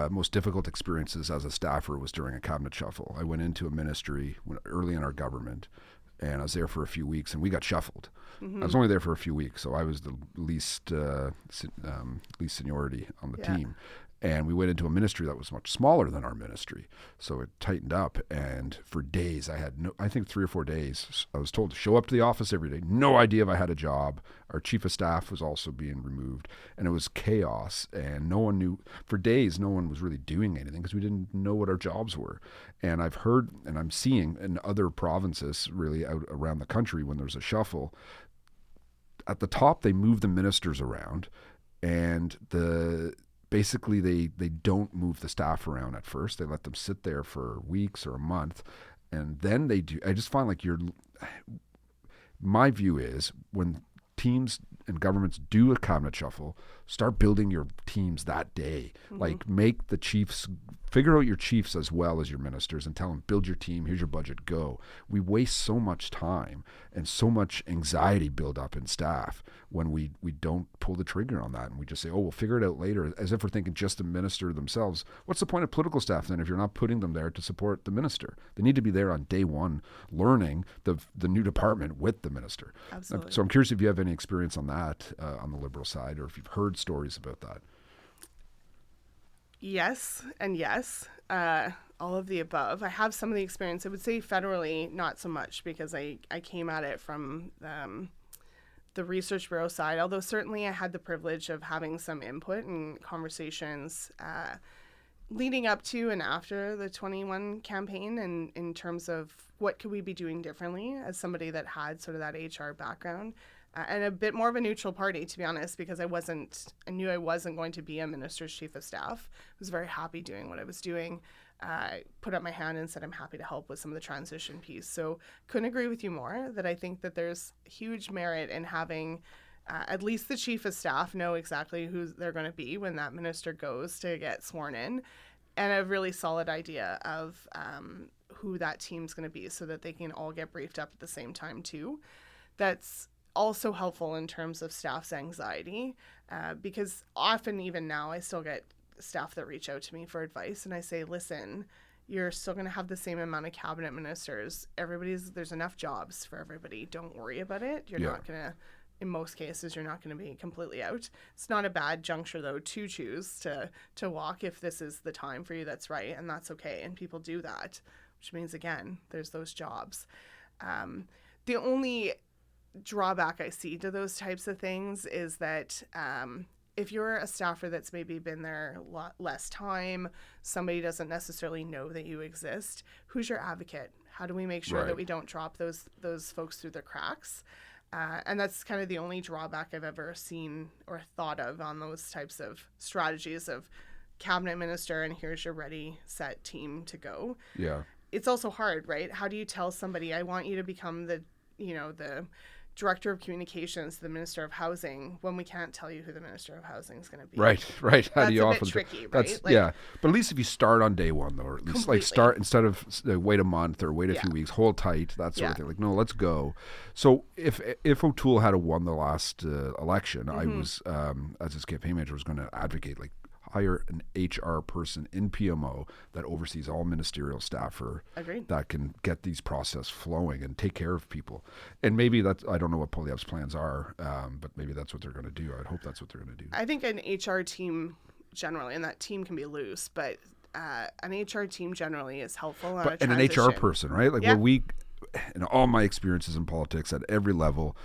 Speaker 1: most difficult experiences as a staffer was during a cabinet shuffle. I went into a ministry early in our government, and I was there for a few weeks, and we got shuffled. I was only there for a few weeks, so I was the least seniority on the team. And we went into a ministry that was much smaller than our ministry. So it tightened up. And for days, I think 3 or 4 days, I was told to show up to the office every day. No idea if I had a job. Our chief of staff was also being removed. And it was chaos. And no one knew, for days, no one was really doing anything because we didn't know what our jobs were. And I've heard, and I'm seeing in other provinces, really out around the country, when there's a shuffle, at the top, they move the ministers around. And basically they don't move the staff around at first. They let them sit there for weeks or a month, and then they do. I just find like my view is when teams and governments do a cabinet shuffle, start building your teams that day. Like make the chiefs, figure out your chiefs as well as your ministers and tell them, build your team, here's your budget, go. We waste so much time and so much anxiety build up in staff when we don't pull the trigger on that, and we just say, oh, we'll figure it out later, as if we're thinking just the minister themselves. What's the point of political staff then if you're not putting them there to support the minister? They need to be there on day one, learning the new department with the minister.
Speaker 3: Absolutely.
Speaker 1: So I'm curious if you have any experience on that on the Liberal side, or if you've heard stories about that.
Speaker 3: Yes and yes, all of the above. I have some of the experience. I would say federally, not so much, because I came at it from the Research Bureau side, although certainly I had the privilege of having some input and conversations leading up to and after the 21 campaign, and in terms of what could we be doing differently as somebody that had sort of that HR background. And a bit more of a neutral party, to be honest, because I knew I wasn't going to be a minister's chief of staff. I was very happy doing what I was doing. I put up my hand and said I'm happy to help with some of the transition piece. So couldn't agree with you more, that I think that there's huge merit in having at least the chief of staff know exactly who they're going to be when that minister goes to get sworn in, and a really solid idea of who that team's going to be, so that they can all get briefed up at the same time too. That's also helpful in terms of staff's anxiety, because often, even now, I still get staff that reach out to me for advice, and I say, listen, you're still going to have the same amount of cabinet ministers. There's enough jobs for everybody. Don't worry about it. You're not going to, in most cases, you're not going to be completely out. It's not a bad juncture, though, to choose to walk if this is the time for you. That's right, and that's okay. And people do that, which means, again, there's those jobs. The only drawback I see to those types of things is that if you're a staffer that's maybe been there a lot less time, somebody doesn't necessarily know that you exist, who's your advocate? How do we make sure that we don't drop those folks through the cracks? And that's kind of the only drawback I've ever seen or thought of on those types of strategies of cabinet minister and here's your ready, set team to go.
Speaker 1: Yeah.
Speaker 3: It's also hard, right? How do you tell somebody, I want you to become the director of communications, the minister of housing, when we can't tell you who the minister of housing is going to be?
Speaker 1: Right. How do you often?
Speaker 3: That's a bit tricky, right?
Speaker 1: That's but at least if you start on day one, though, or at least
Speaker 3: completely.
Speaker 1: like start instead of wait a month or wait a few weeks, hold tight, that sort of thing. Like, no, let's go. So if O'Toole had won the last election, I was as his campaign manager was going to advocate hire an HR person in PMO that oversees all ministerial staffer.
Speaker 3: Agreed. That
Speaker 1: can get these process flowing and take care of people. And maybe I don't know what Poilievre's plans are, but maybe that's what they're going to do. I'd hope that's what they're going to do.
Speaker 3: I think an HR team generally, and that team can be loose, but an HR team generally is helpful on a transition.
Speaker 1: And an HR person, right? Like in all my experiences in politics at every level,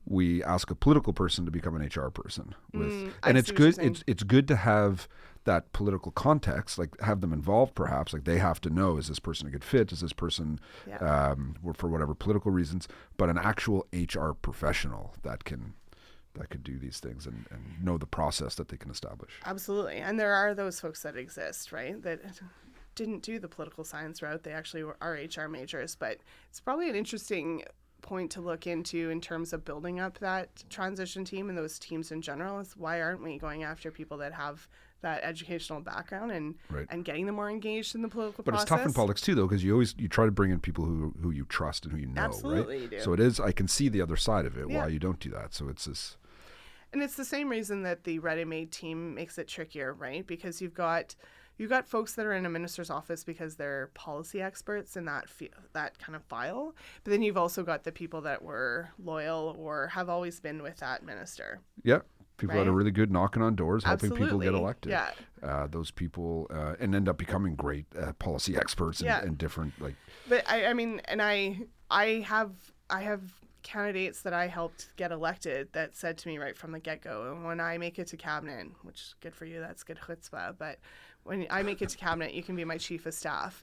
Speaker 1: we ask a political person to become an HR person and it's good. It's good to have that political context, like have them involved perhaps, like they have to know, is this person a good fit? Is this person for whatever political reasons, but an actual HR professional that could do these things and know the process that they can establish.
Speaker 3: Absolutely. And there are those folks that exist, right? That didn't do the political science route. They actually are HR majors, but it's probably an interesting point to look into in terms of building up that transition team and those teams in general. Is why aren't we going after people that have that educational background and getting them more engaged in the political process?
Speaker 1: But it's tough in politics too, though, because you try to bring in people who you trust and who you know.
Speaker 3: Absolutely,
Speaker 1: right?
Speaker 3: you do.
Speaker 1: So it is. I can see the other side of it. Why you don't do that. So it's this.
Speaker 3: And it's the same reason that the ready-made team makes it trickier, right? Because you've got folks that are in a minister's office because they're policy experts in that kind of file, but then you've also got the people that were loyal or have always been with that minister.
Speaker 1: Yeah. People that are
Speaker 3: Right?
Speaker 1: really good knocking on doors, helping people get
Speaker 3: Absolutely.
Speaker 1: elected.
Speaker 3: Yeah.
Speaker 1: Those people and end up becoming great policy experts
Speaker 3: Yeah.
Speaker 1: and different like.
Speaker 3: But I mean, and I have candidates that I helped get elected that said to me right from the get-go, and when I make it to cabinet, which good for you, that's good chutzpah, but when I make it to cabinet, you can be my chief of staff.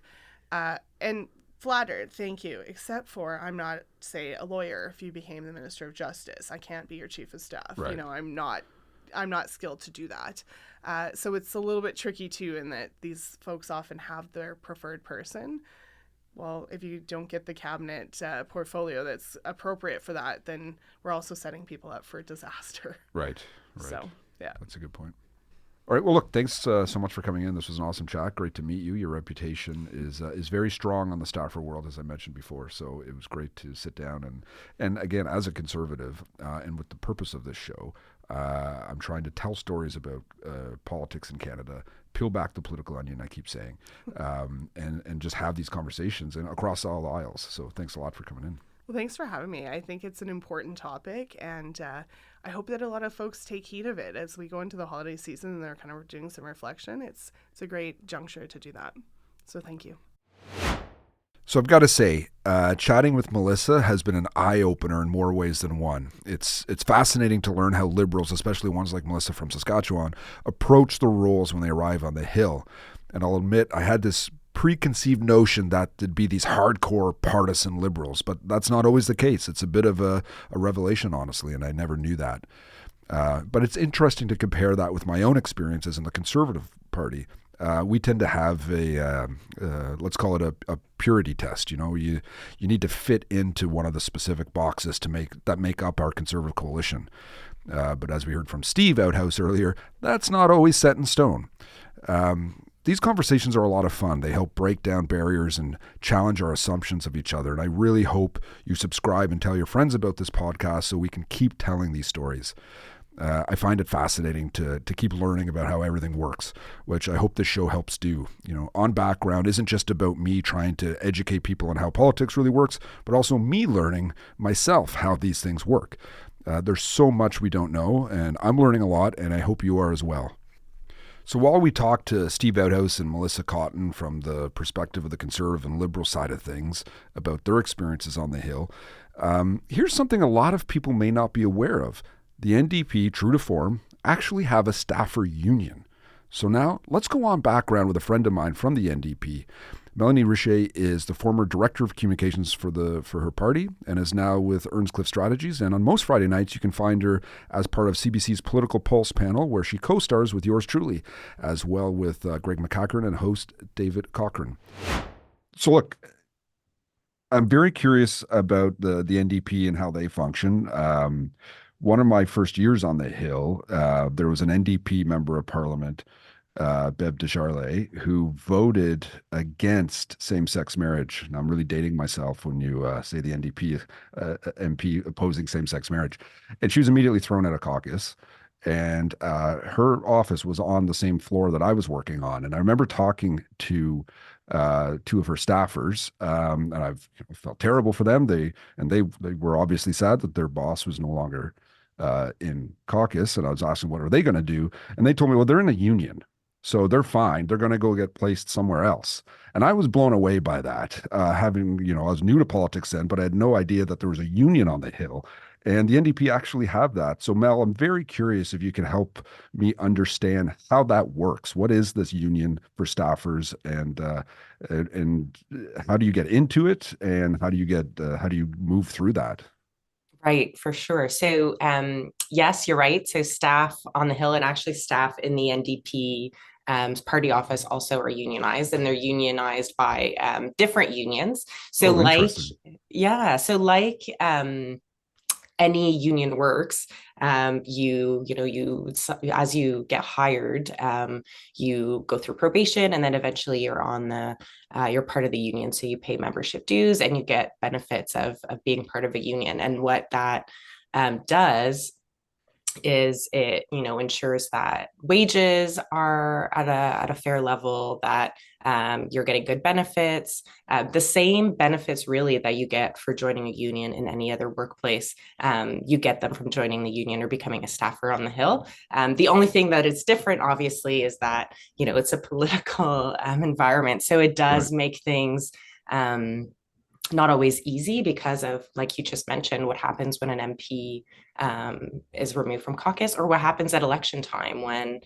Speaker 3: And flattered, thank you, except for I'm not, say, a lawyer. If you became the Minister of Justice, I can't be your chief of staff.
Speaker 1: Right.
Speaker 3: You know, I'm not skilled to do that. So it's a little bit tricky too, in that these folks often have their preferred person. Well, if you don't get the cabinet portfolio that's appropriate for that, then we're also setting people up for disaster.
Speaker 1: Right.
Speaker 3: So, yeah.
Speaker 1: That's a good point. All right. Well, look, thanks so much for coming in. This was an awesome chat. Great to meet you. Your reputation is very strong on the staffer world, as I mentioned before. So it was great to sit down and again, as a conservative, and with the purpose of this show, I'm trying to tell stories about politics in Canada, peel back the political onion, I keep saying, and just have these conversations and across all aisles. So thanks a lot for coming in.
Speaker 3: Well, thanks for having me. I think it's an important topic, and I hope that a lot of folks take heed of it as we go into the holiday season and they're kind of doing some reflection. It's a great juncture to do that. So thank you.
Speaker 1: So I've got to say, chatting with Melissa has been an eye-opener in more ways than one. It's fascinating to learn how Liberals, especially ones like Melissa from Saskatchewan, approach the roles when they arrive on the Hill. And I'll admit, I had this preconceived notion that there'd be these hardcore partisan Liberals, but that's not always the case. It's a bit of a revelation, honestly, and I never knew that. But it's interesting to compare that with my own experiences in the Conservative Party. We tend to have let's call it a purity test. You know, you need to fit into one of the specific boxes to make up our Conservative coalition. But as we heard from Steve Outhouse earlier, that's not always set in stone. These conversations are a lot of fun. They help break down barriers and challenge our assumptions of each other. And I really hope you subscribe and tell your friends about this podcast so we can keep telling these stories. I find it fascinating to keep learning about how everything works, which I hope this show helps do. You know, On Background isn't just about me trying to educate people on how politics really works, but also me learning myself how these things work. There's so much we don't know, and I'm learning a lot, and I hope you are as well. So while we talk to Steve Outhouse and Melissa Cotton from the perspective of the Conservative and Liberal side of things about their experiences on the Hill, here's something a lot of people may not be aware of. The NDP, true to form, actually have a staffer union. So now let's go on background with a friend of mine from the NDP. Mélanie Richer is the former director of communications for her party and is now with Earnscliffe Strategies. And on most Friday nights, you can find her as part of CBC's Political Pulse panel, where she co-stars with yours truly, as well with Greg McCacheron and host David Cochrane. So look, I'm very curious about the NDP and how they function. One of my first years on the Hill, there was an NDP member of Parliament, Bev Desjardins, who voted against same-sex marriage. And I'm really dating myself when you say the NDP MP opposing same-sex marriage. And she was immediately thrown out of caucus. And her office was on the same floor that I was working on. And I remember talking to two of her staffers, and I've felt terrible for them. They were obviously sad that their boss was no longer in caucus, and I was asking what are they going to do, and they told me, well, they're in a union, so they're fine. They're going to go get placed somewhere else. And I was blown away by that. I was new to politics then, but I had no idea that there was a union on the Hill. And the NDP actually have that. So Mel, I'm very curious if you can help me understand how that works. What is this union for staffers, and how do you get into it, and how do you move through that?
Speaker 4: Right, for sure. So yes, you're right. So staff on the Hill and actually staff in the NDP party office also are unionized, and they're unionized by different unions. So any union works, you as you get hired, you go through probation, and then eventually you're part of the union. So you pay membership dues and you get benefits of being part of a union. And what that does is it, ensures that wages are at a fair level, that you're getting good benefits, the same benefits really that you get for joining a union in any other workplace. You get them from joining the union or becoming a staffer on the Hill. The only thing that is different, obviously, is that, it's a political environment. So it does make things not always easy because of, like you just mentioned, what happens when an MP is removed from caucus, or what happens at election time when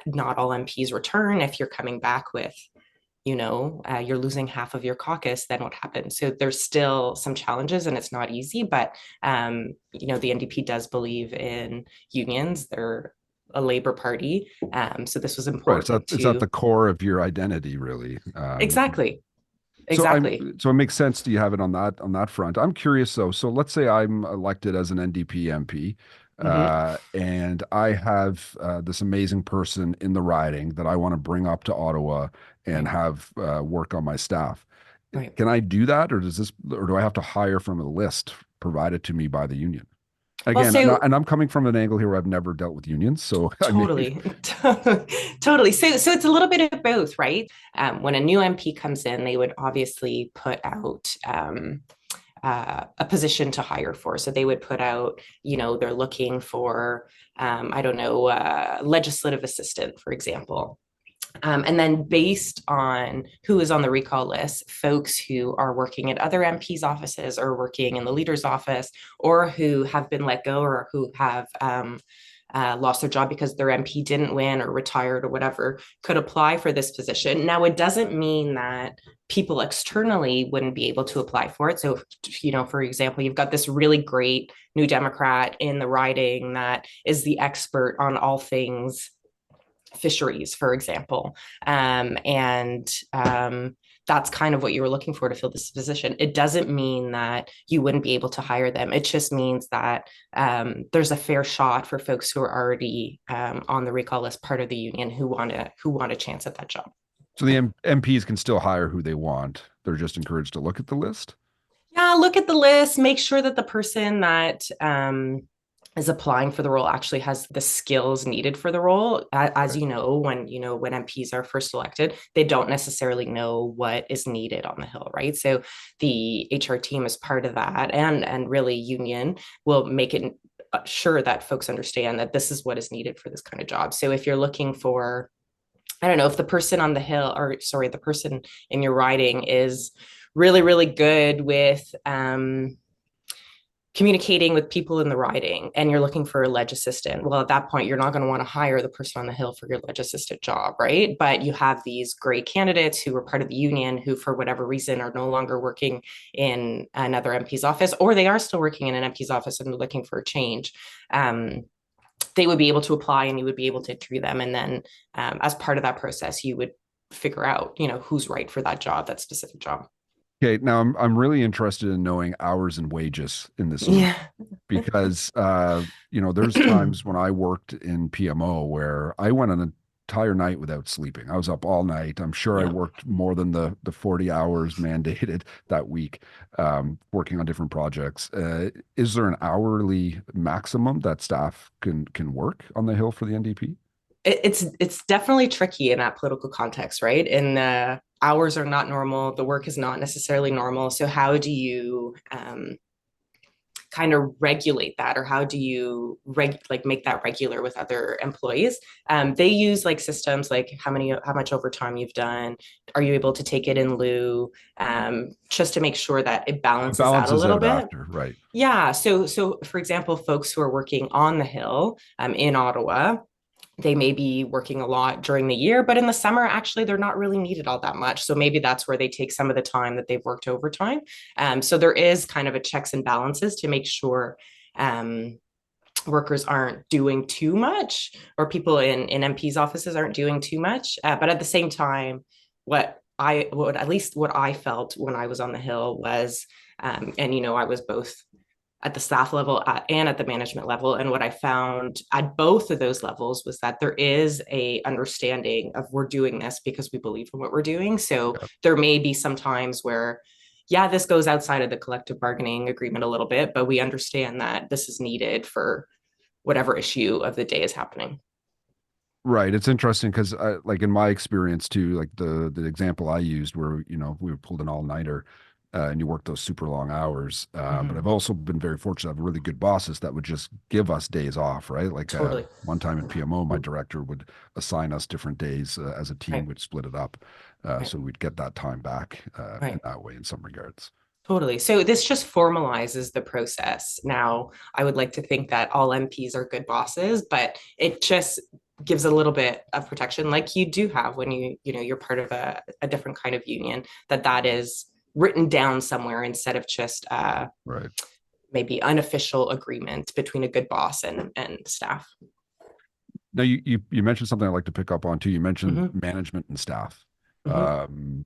Speaker 4: not all MPs return. If you're coming back with, you're losing half of your caucus, then what happens? So there's still some challenges and it's not easy, but, the NDP does believe in unions. They're a Labor Party. So this was important.
Speaker 1: Right. It's at the core of your identity, really.
Speaker 4: Exactly.
Speaker 1: So
Speaker 4: Exactly.
Speaker 1: so it makes sense. Do you have it on that front? I'm curious though. So let's say I'm elected as an NDP MP, and I have this amazing person in the riding that I want to bring up to Ottawa and have work on my staff.
Speaker 4: Right.
Speaker 1: Can I do that, or do I have to hire from a list provided to me by the union? Again, and I'm coming from an angle here where I've never dealt with unions, so
Speaker 4: totally, totally. So it's a little bit of both, right? When a new MP comes in, they would obviously put out a position to hire for. So they would put out, they're looking for, I don't know, legislative assistant, for example. And then based on who is on the recall list, folks who are working at other MPs' offices or working in the leader's office, or who have been let go or who have lost their job because their MP didn't win or retired or whatever, could apply for this position. Now, it doesn't mean that people externally wouldn't be able to apply for it. So, for example, you've got this really great New Democrat in the riding that is the expert on all things fisheries, for example. That's kind of what you were looking for to fill this position. It doesn't mean that you wouldn't be able to hire them. It just means that there's a fair shot for folks who are already on the recall list, part of the union, who want a chance at that job.
Speaker 1: So the MPs can still hire who they want. They're just encouraged to look at the list?
Speaker 4: Yeah, look at the list, make sure that the person that is applying for the role actually has the skills needed for the role. As when MPs are first elected, they don't necessarily know what is needed on the Hill, right? So the HR team is part of that, and really union will make it sure that folks understand that this is what is needed for this kind of job. So if you're looking for, I don't know, if the person on the Hill, the person in your riding is really, really good with communicating with people in the riding, and you're looking for a ledge assistant, well, at that point, you're not going to want to hire the person on the Hill for your ledge assistant job, right? But you have these great candidates who are part of the union who, for whatever reason, are no longer working in another MP's office, or they are still working in an MP's office and looking for a change. They would be able to apply, and you would be able to interview them. And then as part of that process, you would figure out, who's right for that job, that specific job.
Speaker 1: Okay, now I'm really interested in knowing hours and wages in this because there's times when I worked in PMO where I went an entire night without sleeping. I was up all night. I'm sure I worked more than the 40 hours mandated that week, working on different projects. Is there an hourly maximum that staff can work on the Hill for the NDP?
Speaker 4: It's definitely tricky in that political context, right? And the hours are not normal. The work is not necessarily normal. So how do you kind of regulate that, or how do you make that regular with other employees? They use systems like how much overtime you've done. Are you able to take it in lieu? Just to make sure that it balances out a little bit.
Speaker 1: After, right?
Speaker 4: Yeah. So for example, folks who are working on the Hill in Ottawa, they may be working a lot during the year, but in the summer, actually, they're not really needed all that much. So maybe that's where they take some of the time that they've worked overtime. So there is kind of a checks and balances to make sure workers aren't doing too much, or people in MPs' offices aren't doing too much. But at the same time, what I felt when I was on the Hill was, I was both at the staff level and at the management level. And what I found at both of those levels was that there is a understanding of, we're doing this because we believe in what we're doing. So there may be some times where, this goes outside of the collective bargaining agreement a little bit, but we understand that this is needed for whatever issue of the day is happening.
Speaker 1: Right. It's interesting because, like in my experience too, like the example I used where, we pulled an all-nighter and you work those super long hours. But I've also been very fortunate to have really good bosses that would just give us days off, right? Like
Speaker 4: Totally.
Speaker 1: one time at PMO, my director would assign us different days as a team,
Speaker 4: Right.
Speaker 1: we'd split it up.
Speaker 4: Right.
Speaker 1: So we'd get that time back in
Speaker 4: Right.
Speaker 1: that way in some regards.
Speaker 4: Totally. So this just formalizes the process. Now, I would like to think that all MPs are good bosses, but it just gives a little bit of protection, like you do have when you're part of a different kind of union, that is written down somewhere instead of just
Speaker 1: Right.
Speaker 4: maybe unofficial agreement between a good boss and staff.
Speaker 1: Now you mentioned something I'd like to pick up on too. You mentioned
Speaker 4: Mm-hmm.
Speaker 1: management and staff.
Speaker 4: Mm-hmm.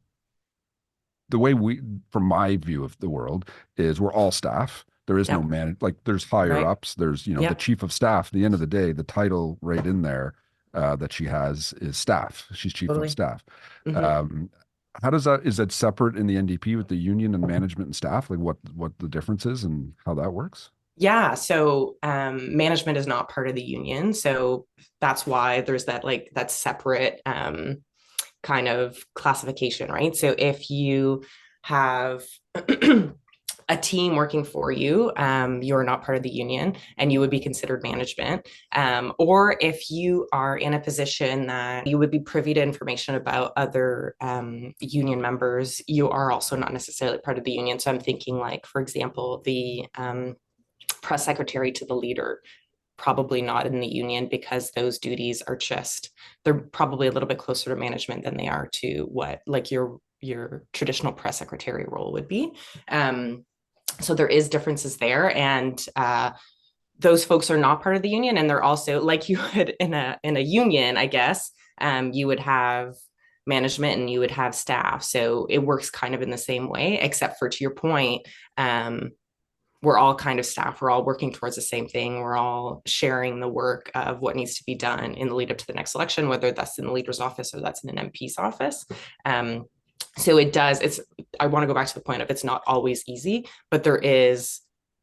Speaker 1: The way from my view of the world is we're all staff. There is no
Speaker 4: Yep.
Speaker 1: like there's higher
Speaker 4: Right.
Speaker 1: ups. There's, the
Speaker 4: Yep.
Speaker 1: chief of staff. At the end of the day, the title right in there that she has is staff. She's chief of
Speaker 4: Totally.
Speaker 1: staff.
Speaker 4: Mm-hmm.
Speaker 1: Um, is that separate in the NDP with the union and management and staff? Like what the difference is and how that works?
Speaker 4: Yeah, so management is not part of the union, so that's why there's that separate kind of classification, right? So if you have a team working for you, you're not part of the union and you would be considered management. Or if you are in a position that you would be privy to information about other union members, you are also not necessarily part of the union. So I'm thinking like, for example, the press secretary to the leader, probably not in the union because those duties are they're probably a little bit closer to management than they are to what like your traditional press secretary role would be. So there is differences there, and those folks are not part of the union, and they're also like you would in a union, I guess. You would have management and you would have staff, so it works kind of in the same way, except for, to your point, we're all kind of staff. We're all working towards the same thing. We're all sharing the work of what needs to be done in the lead up to the next election, whether that's in the leader's office or that's in an MP's office. So I want to go back to the point of it's not always easy, but there is,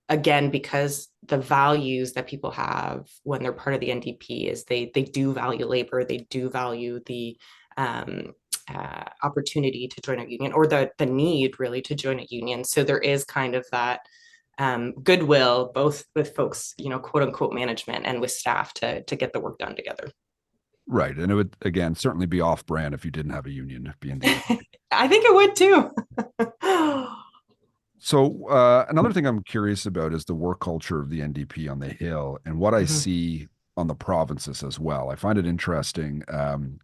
Speaker 4: again, because the values that people have when they're part of the NDP is they do value labor, they do value the opportunity to join a union, or the need really to join a union. So there is kind of that goodwill, both with folks, quote unquote management, and with staff to get the work done together.
Speaker 1: Right. And it would, again, certainly be off brand if you didn't have a union being the
Speaker 4: I think it would too.
Speaker 1: So another thing I'm curious about is the work culture of the NDP on the Hill and what I
Speaker 4: Mhm.
Speaker 1: see on the provinces as well. I find it interesting.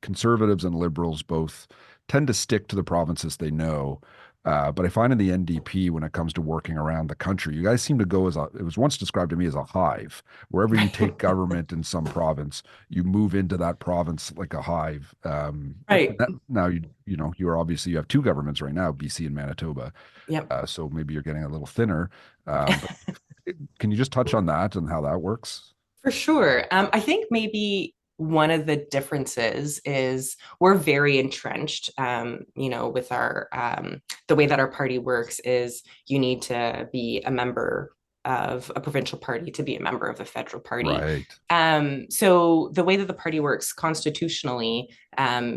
Speaker 1: Conservatives and liberals both tend to stick to the provinces they know. But I find in the NDP, when it comes to working around the country, you guys seem to go it was once described to me as a hive. Wherever you take government in some province, you move into that province like a hive.
Speaker 4: Right.
Speaker 1: Now, you have two governments right now, BC and Manitoba.
Speaker 4: Yep.
Speaker 1: So maybe you're getting a little thinner. But can you just touch on that and how that works?
Speaker 4: For sure. I think maybe one of the differences is we're very entrenched, with our the way that our party works is you need to be a member of a provincial party to be a member of a federal party.
Speaker 1: Right.
Speaker 4: So the way that the party works constitutionally,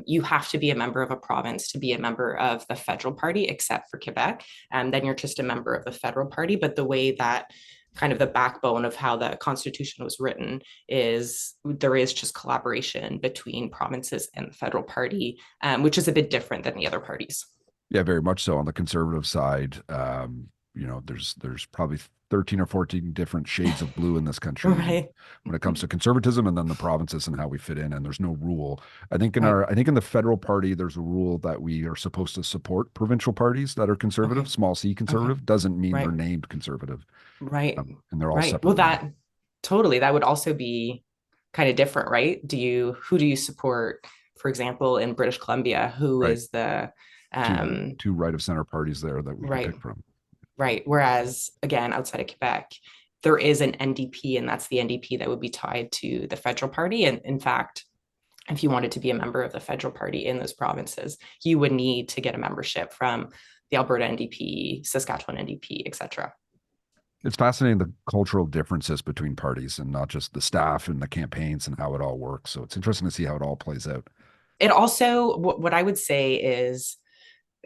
Speaker 4: you have to be a member of a province to be a member of the federal party, except for Quebec. Then you're just a member of the federal party. But the way that kind of the backbone of how the constitution was written is there is just collaboration between provinces and the federal party, which is a bit different than the other parties.
Speaker 1: Yeah, very much so. On the conservative side, there's probably 13 or 14 different shades of blue in this country
Speaker 4: Right.
Speaker 1: when it comes to conservatism and then the provinces and how we fit in. And there's no rule. I think
Speaker 4: Right.
Speaker 1: in the federal party, there's a rule that we are supposed to support provincial parties that are conservative.
Speaker 4: Okay.
Speaker 1: Small c
Speaker 4: Okay.
Speaker 1: conservative doesn't mean they're
Speaker 4: Right.
Speaker 1: named conservative.
Speaker 4: Right.
Speaker 1: And they're all
Speaker 4: Right.
Speaker 1: separate.
Speaker 4: Well, that would also be kind of different, right? Who do you support, for example, in British Columbia? Who
Speaker 1: Right.
Speaker 4: is the
Speaker 1: two right of center parties there that we
Speaker 4: right.
Speaker 1: can pick from.
Speaker 4: Right. Whereas, again, outside of Quebec, there is an NDP, and that's the NDP that would be tied to the federal party. And in fact, if you wanted to be a member of the federal party in those provinces, you would need to get a membership from the Alberta NDP, Saskatchewan NDP, etc.
Speaker 1: It's fascinating the cultural differences between parties and not just the staff and the campaigns and how it all works. So it's interesting to see how it all plays out.
Speaker 4: It also, what I would say is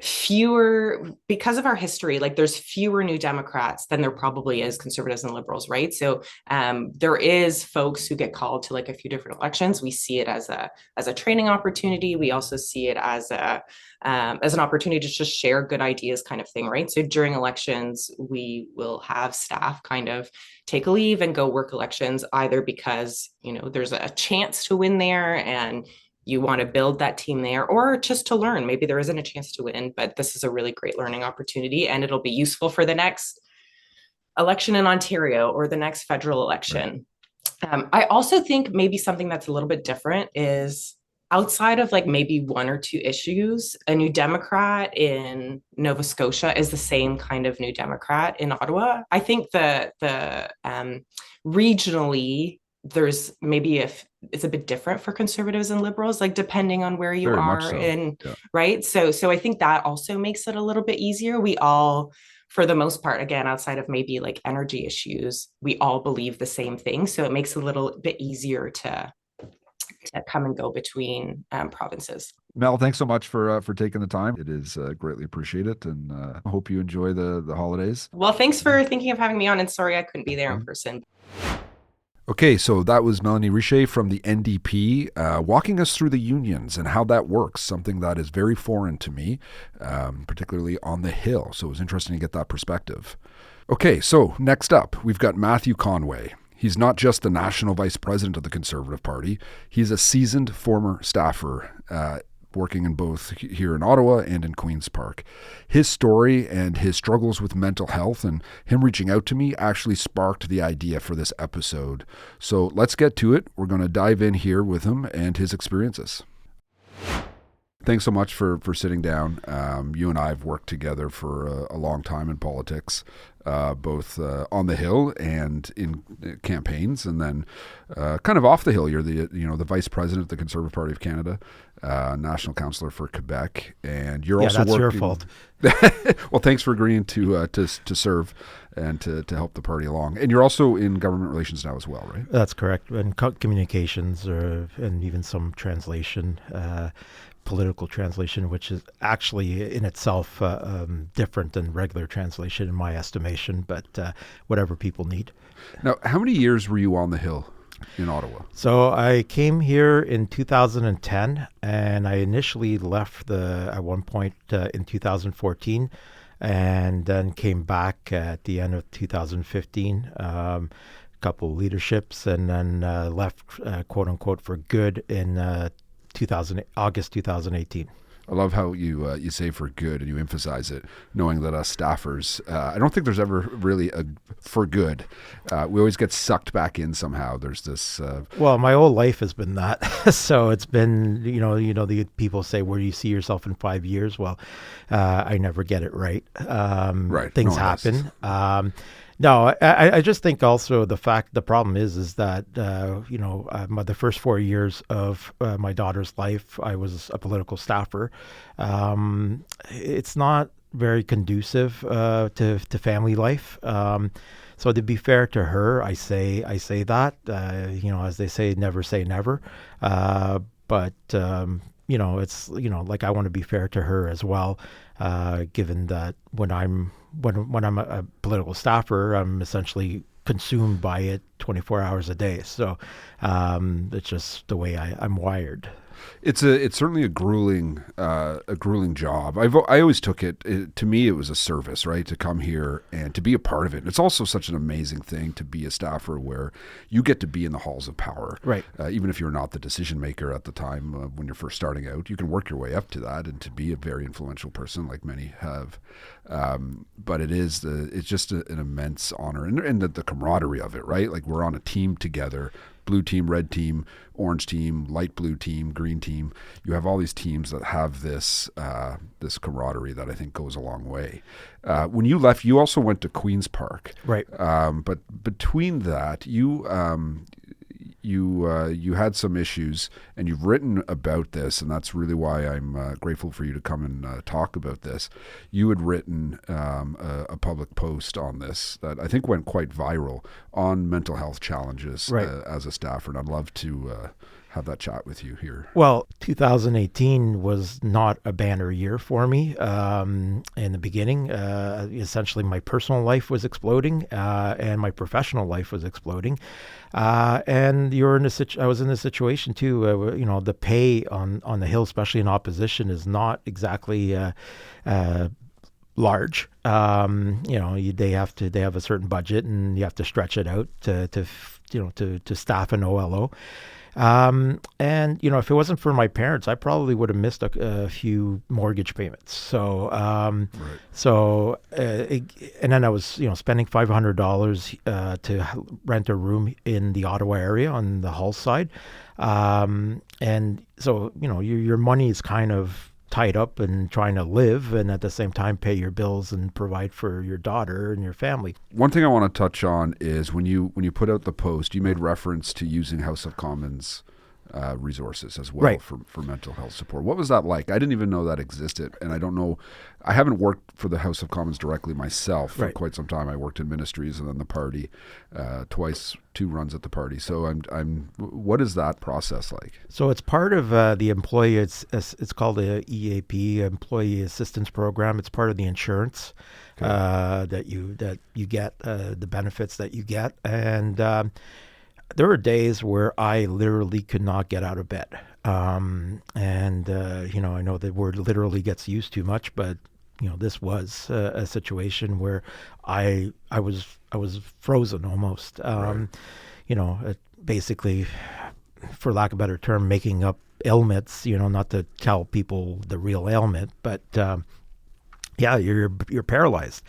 Speaker 4: fewer, because of our history, like there's fewer new Democrats than there probably is conservatives and liberals, right? So there is folks who get called to like a few different elections. We see it as a training opportunity. We also see it as an opportunity to just share good ideas, kind of thing, right? So during elections, we will have staff kind of take a leave and go work elections, either because there's a chance to win there and you want to build that team there, or just to learn. Maybe there isn't a chance to win, but this is a really great learning opportunity, and it'll be useful for the next election in Ontario or the next federal election. Right. I also think maybe something that's a little bit different is outside of like maybe one or two issues, a New Democrat in Nova Scotia is the same kind of New Democrat in Ottawa. I think the regionally, there's maybe it's a bit different for conservatives and liberals, like depending on where you
Speaker 1: Very
Speaker 4: are
Speaker 1: much so.
Speaker 4: in,
Speaker 1: Yeah.
Speaker 4: right? So I think that also makes it a little bit easier. We all, for the most part, again, outside of maybe like energy issues, we all believe the same thing. So it makes it a little bit easier to come and go between provinces.
Speaker 1: Mel, thanks so much for taking the time. It is greatly appreciated, and I hope you enjoy the holidays.
Speaker 4: Well, thanks for thinking of having me on, and sorry I couldn't be there in person.
Speaker 1: Okay, so that was Mélanie Richer from the NDP walking us through the unions and how that works, something that is very foreign to me, particularly on the Hill. So it was interesting to get that perspective. Okay, so next up, we've got Matthew Conway. He's not just the national vice president of the Conservative Party. He's a seasoned former staffer working in both here in Ottawa and in Queen's Park. His story and his struggles with mental health and him reaching out to me actually sparked the idea for this episode. So let's get to it. We're going to dive in here with him and his experiences. Thanks so much for sitting down. You and I have worked together for a long time in politics, both on the Hill and in campaigns, and then kind of off the Hill. You're the vice president of the Conservative Party of Canada, national councillor for Quebec, and you're also
Speaker 5: that's
Speaker 1: working.
Speaker 5: your fault.
Speaker 1: Well, thanks for agreeing to serve and to help the party along. And you're also in government relations now as well, right?
Speaker 5: That's correct, and communications, and even some translation. Political translation, which is actually in itself different than regular translation in my estimation, but whatever people need.
Speaker 1: Now, how many years were you on the Hill in Ottawa?
Speaker 5: So I came here in 2010, and I initially left at one point in 2014, and then came back at the end of 2015. Couple of leaderships, and then left quote unquote for good in August 2018.
Speaker 1: I love how you say for good and you emphasize it, knowing that us staffers, I don't think there's ever really a for good. We always get sucked back in somehow. There's this.
Speaker 5: Well, my whole life has been that. So it's been, the people say, where do you see yourself in 5 years? Well, I never get it right.
Speaker 1: Right.
Speaker 5: Things happen. No, I just think also the problem is that, the first 4 years of my daughter's life, I was a political staffer. It's not very conducive to family life. So to be fair to her, I say that, as they say never. But it's, like I want to be fair to her as well, given that when I'm a political staffer, I'm essentially consumed by it 24 hours a day. So it's just the way I'm wired.
Speaker 1: It's certainly a grueling job. I always took it, to me it was a service, right, to come here and to be a part of it. It's also such an amazing thing to be a staffer where you get to be in the halls of power,
Speaker 5: right? Even
Speaker 1: if you're not the decision maker at the time when you're first starting out, you can work your way up to that and to be a very influential person, like many have. But it's just an immense honor, and the camaraderie of it, right? Like we're on a team together. Blue team, red team, orange team, light blue team, green team. You have all these teams that have this camaraderie that I think goes a long way. When you left, you also went to Queen's Park,
Speaker 5: right?
Speaker 1: But between that, you you had some issues, and you've written about this, and that's really why I'm grateful for you to come and talk about this. You had written a public post on this that I think went quite viral on mental health challenges as a staffer, and I'd love to have that chat with you here.
Speaker 5: Well, 2018 was not a banner year for me. In the beginning, essentially my personal life was exploding, and my professional life was exploding. And I was in a situation too. The pay on the Hill, especially in opposition, is not exactly large. They have a certain budget, and you have to stretch it out to staff an OLO. And if it wasn't for my parents, I probably would have missed a few mortgage payments. So, and then I was, spending $500 to rent a room in the Ottawa area on the Hull side. And so, your money is kind of tied up and trying to live, and at the same time pay your bills and provide for your daughter and your family.
Speaker 1: One thing I want to touch on is when you put out the post, you made reference to using House of Commons resources as well for mental health support. What was that like? I didn't even know that existed, and I haven't worked for the House of Commons directly myself for quite some time. I worked in ministries and then the party twice, 2 runs at the party. So what is that process like?
Speaker 5: So it's part of the employee. It's called the EAP, Employee Assistance Program. It's part of the insurance that you get, the benefits that you get, and there were days where I literally could not get out of bed. I know the word literally gets used too much, but this was a situation where I was frozen almost. Basically, for lack of a better term, making up ailments. Not to tell people the real ailment, but you're paralyzed.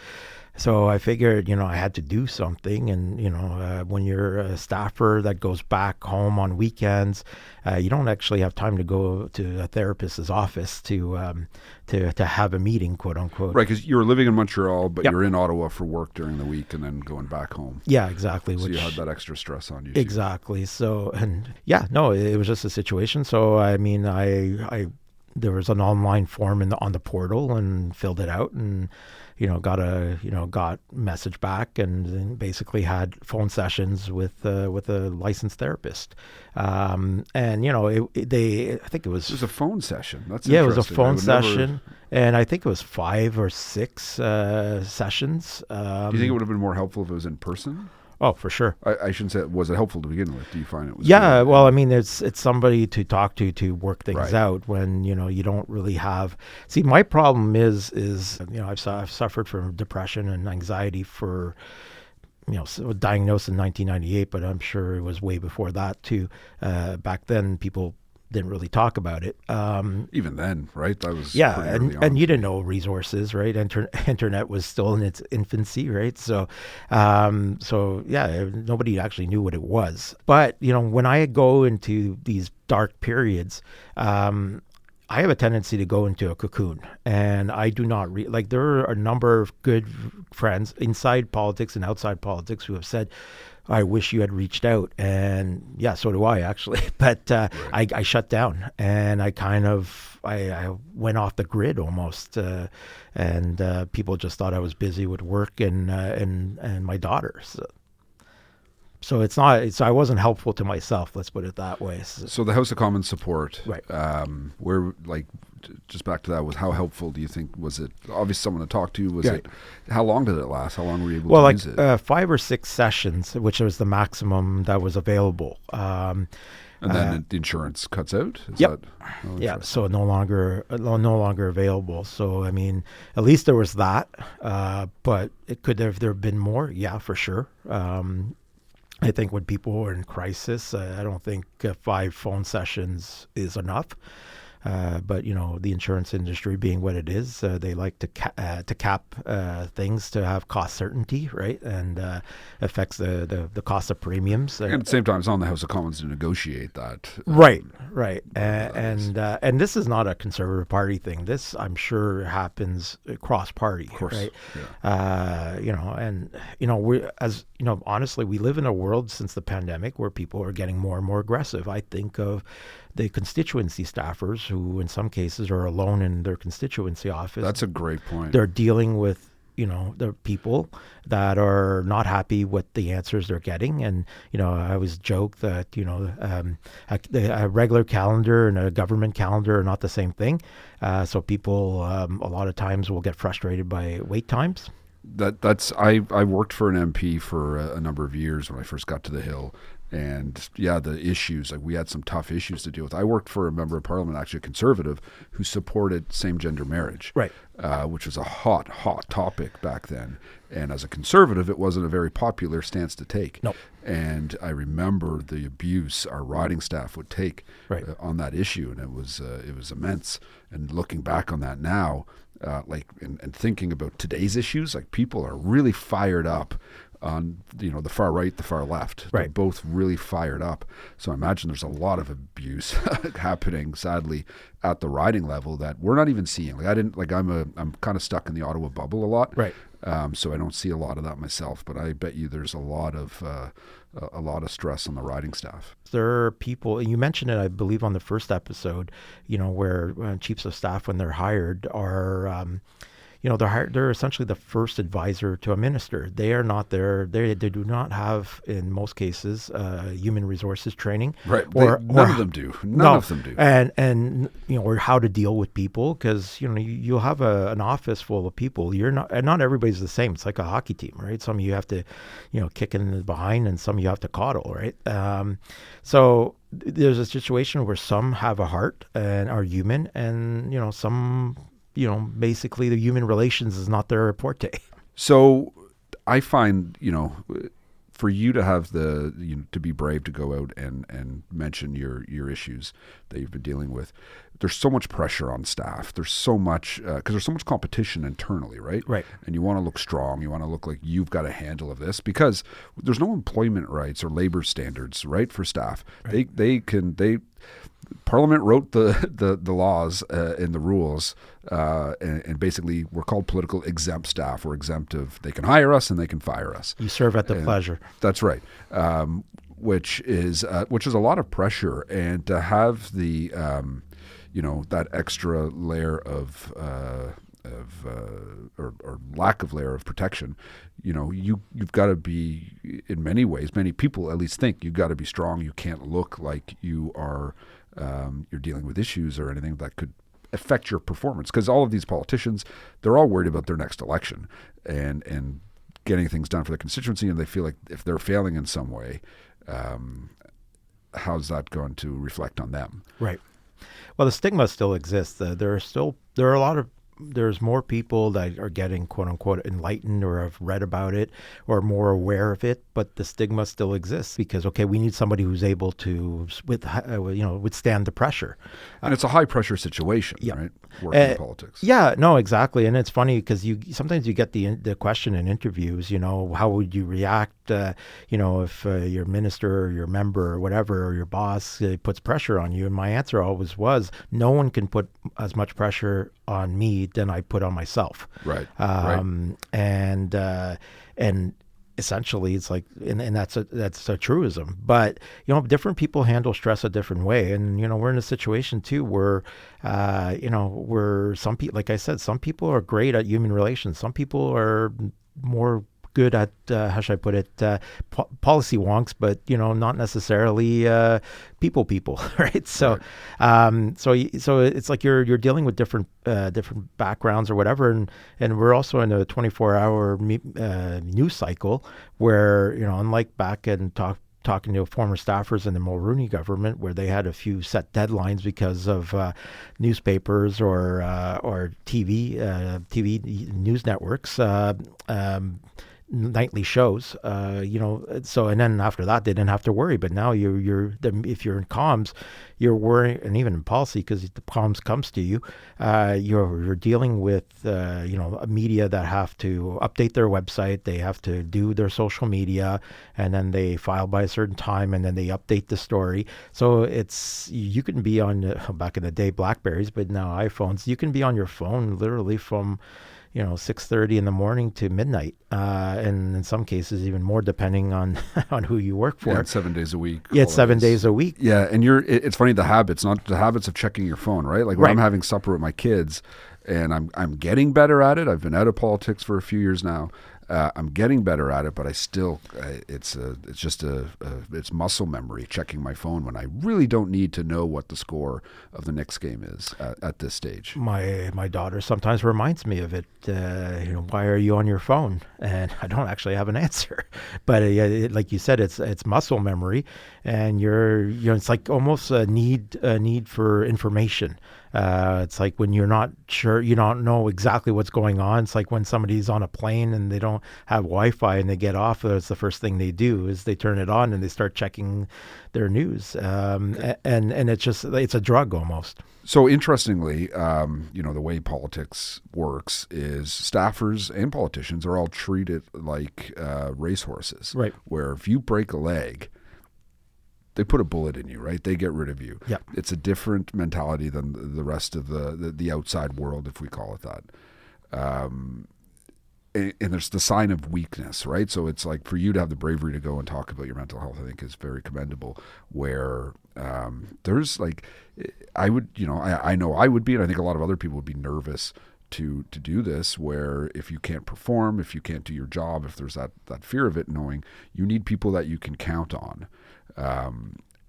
Speaker 5: So I figured, I had to do something. And, when you're a staffer that goes back home on weekends, you don't actually have time to go to a therapist's office to have a meeting, quote unquote.
Speaker 1: Right, because you're living in Montreal, but you're in Ottawa for work during the week and then going back home.
Speaker 5: Yeah, exactly.
Speaker 1: So you had that extra stress on you.
Speaker 5: Exactly. So, it was just a situation. So, there was an online form on the portal and filled it out and got message back and basically had phone sessions with a licensed therapist. I think it was
Speaker 1: a phone session. That's
Speaker 5: it was a phone session, and I think it was 5 or 6 sessions.
Speaker 1: Do you think it would have been more helpful if it was in person?
Speaker 5: Oh, for sure.
Speaker 1: I shouldn't say, was it helpful to begin with? Do you find it was?
Speaker 5: Yeah, well, it's somebody to talk to work things out when, you don't really have. See, my problem is I've suffered from depression and anxiety for, diagnosed in 1998, but I'm sure it was way before that too. Back then, people didn't really talk about it.
Speaker 1: Even then, right? That was
Speaker 5: and you didn't know resources, right? Internet was still in its infancy, right? So, nobody actually knew what it was. But when I go into these dark periods, I have a tendency to go into a cocoon, and I do not there are a number of good friends inside politics and outside politics who have said, I wish you had reached out. And so do I actually. But I shut down, and I went off the grid almost. And people just thought I was busy with work and my daughter. So it's not. I wasn't helpful to myself. Let's put it that way.
Speaker 1: So the House of Commons support,
Speaker 5: right?
Speaker 1: Where just back to that, was how helpful do you think was it? Obviously, someone to talk to. Was it? How long did it last? How long were you able to use it? 5 or 6 sessions, which was the maximum that was available. And then the insurance cuts out.
Speaker 5: So no longer available. So at least there was that. But could there have been more? Yeah, for sure. I think when people are in crisis, I don't think 5 phone sessions is enough. But the insurance industry being what it is, they like to cap things to have cost certainty, right? And affects the cost of premiums.
Speaker 1: And at the same time, it's on the House of Commons to negotiate that.
Speaker 5: Right. And this is not a Conservative Party thing. This, I'm sure, happens cross-party, right?
Speaker 1: Yeah.
Speaker 5: Honestly, we live in a world since the pandemic where people are getting more and more aggressive. I think of the constituency staffers who, in some cases, are alone in their constituency office.
Speaker 1: That's a great point.
Speaker 5: They're dealing with the people that are not happy with the answers they're getting. And, I always joke that, a regular calendar and a government calendar are not the same thing. So people a lot of times will get frustrated by wait times.
Speaker 1: I worked for an MP for a number of years when I first got to the Hill. And yeah, the issues, like we had some tough issues to deal with. I worked for a member of parliament, actually a Conservative, who supported same-gender marriage,
Speaker 5: right?
Speaker 1: Which was a hot topic back then. And as a Conservative, it wasn't a very popular stance to take.
Speaker 5: Nope. And
Speaker 1: I remember the abuse our riding staff would take on that issue, and it was immense. And looking back on that now, and thinking about today's issues, like people are really fired up on the far right, the far left.
Speaker 5: Right.
Speaker 1: They're both really fired up. So I imagine there's a lot of abuse happening, sadly, at the riding level that we're not even seeing. I'm kind of stuck in the Ottawa bubble a lot.
Speaker 5: Right.
Speaker 1: So I don't see a lot of that myself, but I bet you there's a lot of stress on the riding staff.
Speaker 5: There are people, and you mentioned it, I believe, on the first episode, where chiefs of staff, when they're hired, are they're essentially the first advisor to a minister. They are not there. They do not have, in most cases, human resources training.
Speaker 1: Right. None of them do. None of them do.
Speaker 5: And or how to deal with people, because you'll have an office full of people. Not everybody's the same. It's like a hockey team, right? Some of you have to, kick in the behind, and some you have to coddle, right? So there's a situation where some have a heart and are human, and some. Basically the human relations is not their forte.
Speaker 1: So I find, for you to have to be brave to go out and mention your issues that you've been dealing with, there's so much pressure on staff. There's so much, because there's so much competition internally, right?
Speaker 5: Right.
Speaker 1: And you want to look strong. You want to look like you've got a handle of this, because there's no employment rights or labor standards, right, for staff. Right. Parliament wrote the laws and the rules, and basically we're called political exempt staff. We're exemptive. They can hire us and they can fire us.
Speaker 5: You serve at the pleasure.
Speaker 1: That's right. Which is a lot of pressure, and to have the that extra layer of or lack of layer of protection, you've got to be, in many ways, many people at least think you've got to be strong. You can't look like you are you're dealing with issues or anything that could affect your performance, because all of these politicians, they're all worried about their next election and getting things done for the constituency, and they feel like if they're failing in some way, how's that going to reflect on them?
Speaker 5: Right. Well, the stigma still exists. There's more people that are getting quote unquote enlightened or have read about it or more aware of it, but the stigma still exists because, we need somebody who's able to withstand the pressure.
Speaker 1: And it's a high pressure situation, right? Working in politics.
Speaker 5: Yeah, no, exactly. And it's funny because sometimes you get the question in interviews, how would you react, if your minister or your member or whatever, or your boss puts pressure on you? And my answer always was, no one can put as much pressure on me than I put on myself.
Speaker 1: Right.
Speaker 5: And essentially it's like, and that's a truism, but different people handle stress a different way. And we're in a situation too where where some people, like I said, some people are great at human relations, some people are more good at how should I put it, policy wonks, but not necessarily people, right? So
Speaker 1: right.
Speaker 5: So it's like you're dealing with different backgrounds or whatever, and we're also in a 24-hour news cycle where unlike back in talking to former staffers in the Mulroney government, where they had a few set deadlines because of newspapers or TV news networks. nightly shows, so, and then after that, they didn't have to worry. But now if you're in comms, you're worrying, and even in policy, because the comms comes to you, you're dealing with, a media that have to update their website, they have to do their social media, and then they file by a certain time, and then they update the story. So you can be on, back in the day, Blackberries, but now iPhones, you can be on your phone literally from 6:30 in the morning to midnight, and in some cases even more, depending on on who you work for.
Speaker 1: Yeah, it's 7 days a week.
Speaker 5: Yeah, it's 7 days a week.
Speaker 1: Yeah, and it's funny, the habits of checking your phone, right? Like when I'm having supper with my kids, and I'm getting better at it. I've been out of politics for a few years now. I'm getting better at it, but I still, it's muscle memory checking my phone when I really don't need to know what the score of the next game is at this stage.
Speaker 5: My daughter sometimes reminds me of it. Why are you on your phone? And I don't actually have an answer. But like you said, it's muscle memory, and it's like almost a need for information. It's like when you're not sure, you don't know exactly what's going on. It's like when somebody's on a plane and they don't have Wi-Fi and they get off, that's the first thing they do is they turn it on and they start checking their news. And it's a drug almost.
Speaker 1: So interestingly, the way politics works is staffers and politicians are all treated like racehorses,
Speaker 5: right?
Speaker 1: Where if you break a leg, they put a bullet in you, right? They get rid of you.
Speaker 5: Yeah.
Speaker 1: It's a different mentality than the rest of the outside world, if we call it that. And there's the sign of weakness, right? So it's like for you to have the bravery to go and talk about your mental health, I think is very commendable. Where there's like, I know I would be, and I think a lot of other people would be nervous to do this, where if you can't perform, if you can't do your job, if there's that fear of it, knowing you need people that you can count on.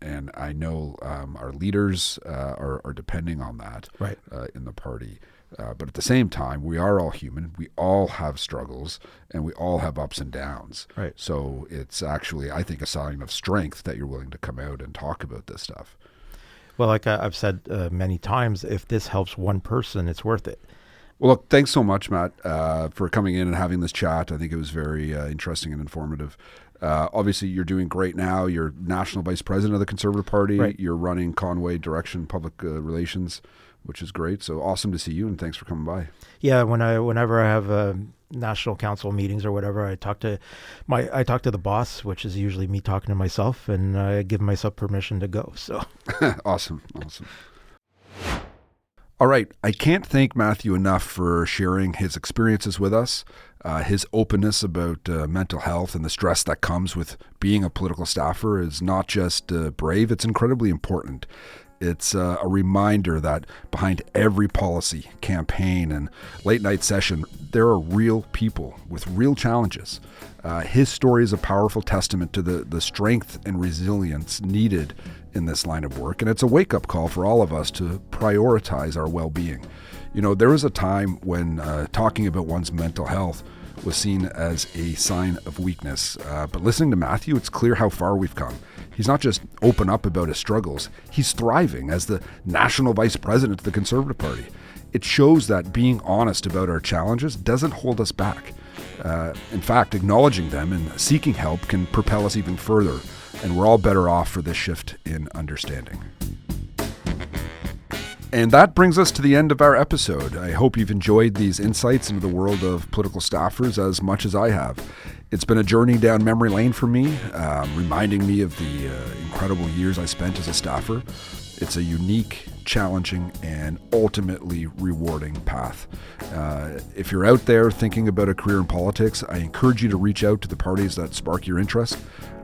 Speaker 1: And I know our leaders are depending on that,
Speaker 5: right,
Speaker 1: in the party. But at the same time, we are all human. We all have struggles, and we all have ups and downs.
Speaker 5: Right.
Speaker 1: So it's actually, I think, a sign of strength that you're willing to come out and talk about this stuff.
Speaker 5: Well, like I've said many times, if this helps one person, it's worth it.
Speaker 1: Well, look, thanks so much, Matt, for coming in and having this chat. I think it was very interesting and informative. Obviously, you're doing great now. You're National Vice President of the Conservative Party.
Speaker 5: Right.
Speaker 1: You're running Conway Direction Public Relations, which is great. So awesome to see you, and thanks for coming by.
Speaker 5: Yeah, whenever I have national council meetings or whatever, I talk to the boss, which is usually me talking to myself, and I give myself permission to go. So
Speaker 1: Awesome. All right. I can't thank Matthew enough for sharing his experiences with us, his openness about mental health and the stress that comes with being a political staffer is not just brave, it's incredibly important. It's a reminder that behind every policy, campaign, and late night session, there are real people with real challenges. His story is a powerful testament to the strength and resilience needed in this line of work, and it's a wake-up call for all of us to prioritize our well-being. There was a time when talking about one's mental health was seen as a sign of weakness, but listening to Matthew, it's clear how far we've come. He's not just open up about his struggles, he's thriving as the National Vice President of the Conservative Party. It shows that being honest about our challenges doesn't hold us back. In fact, acknowledging them and seeking help can propel us even further, and we're all better off for this shift in understanding. And that brings us to the end of our episode. I hope you've enjoyed these insights into the world of political staffers as much as I have. It's been a journey down memory lane for me, reminding me of the incredible years I spent as a staffer. It's a unique, challenging, and ultimately rewarding path. If you're out there thinking about a career in politics, I encourage you to reach out to the parties that spark your interest.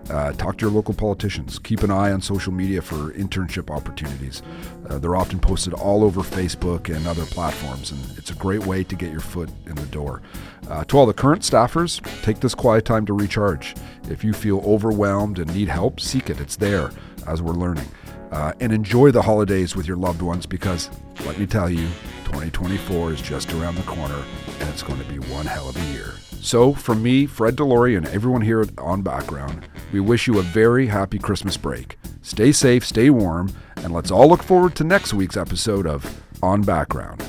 Speaker 1: Talk to your local politicians. Keep an eye on social media for internship opportunities. They're often posted all over Facebook and other platforms, and it's a great way to get your foot in the door. To all the current staffers, take this quiet time to recharge. If you feel overwhelmed and need help, seek it. It's there as we're learning. And enjoy the holidays with your loved ones because, let me tell you, 2024 is just around the corner, and it's going to be one hell of a year. So, from me, Fred Delory, and everyone here at On Background, we wish you a very happy Christmas break. Stay safe, stay warm, and let's all look forward to next week's episode of On Background.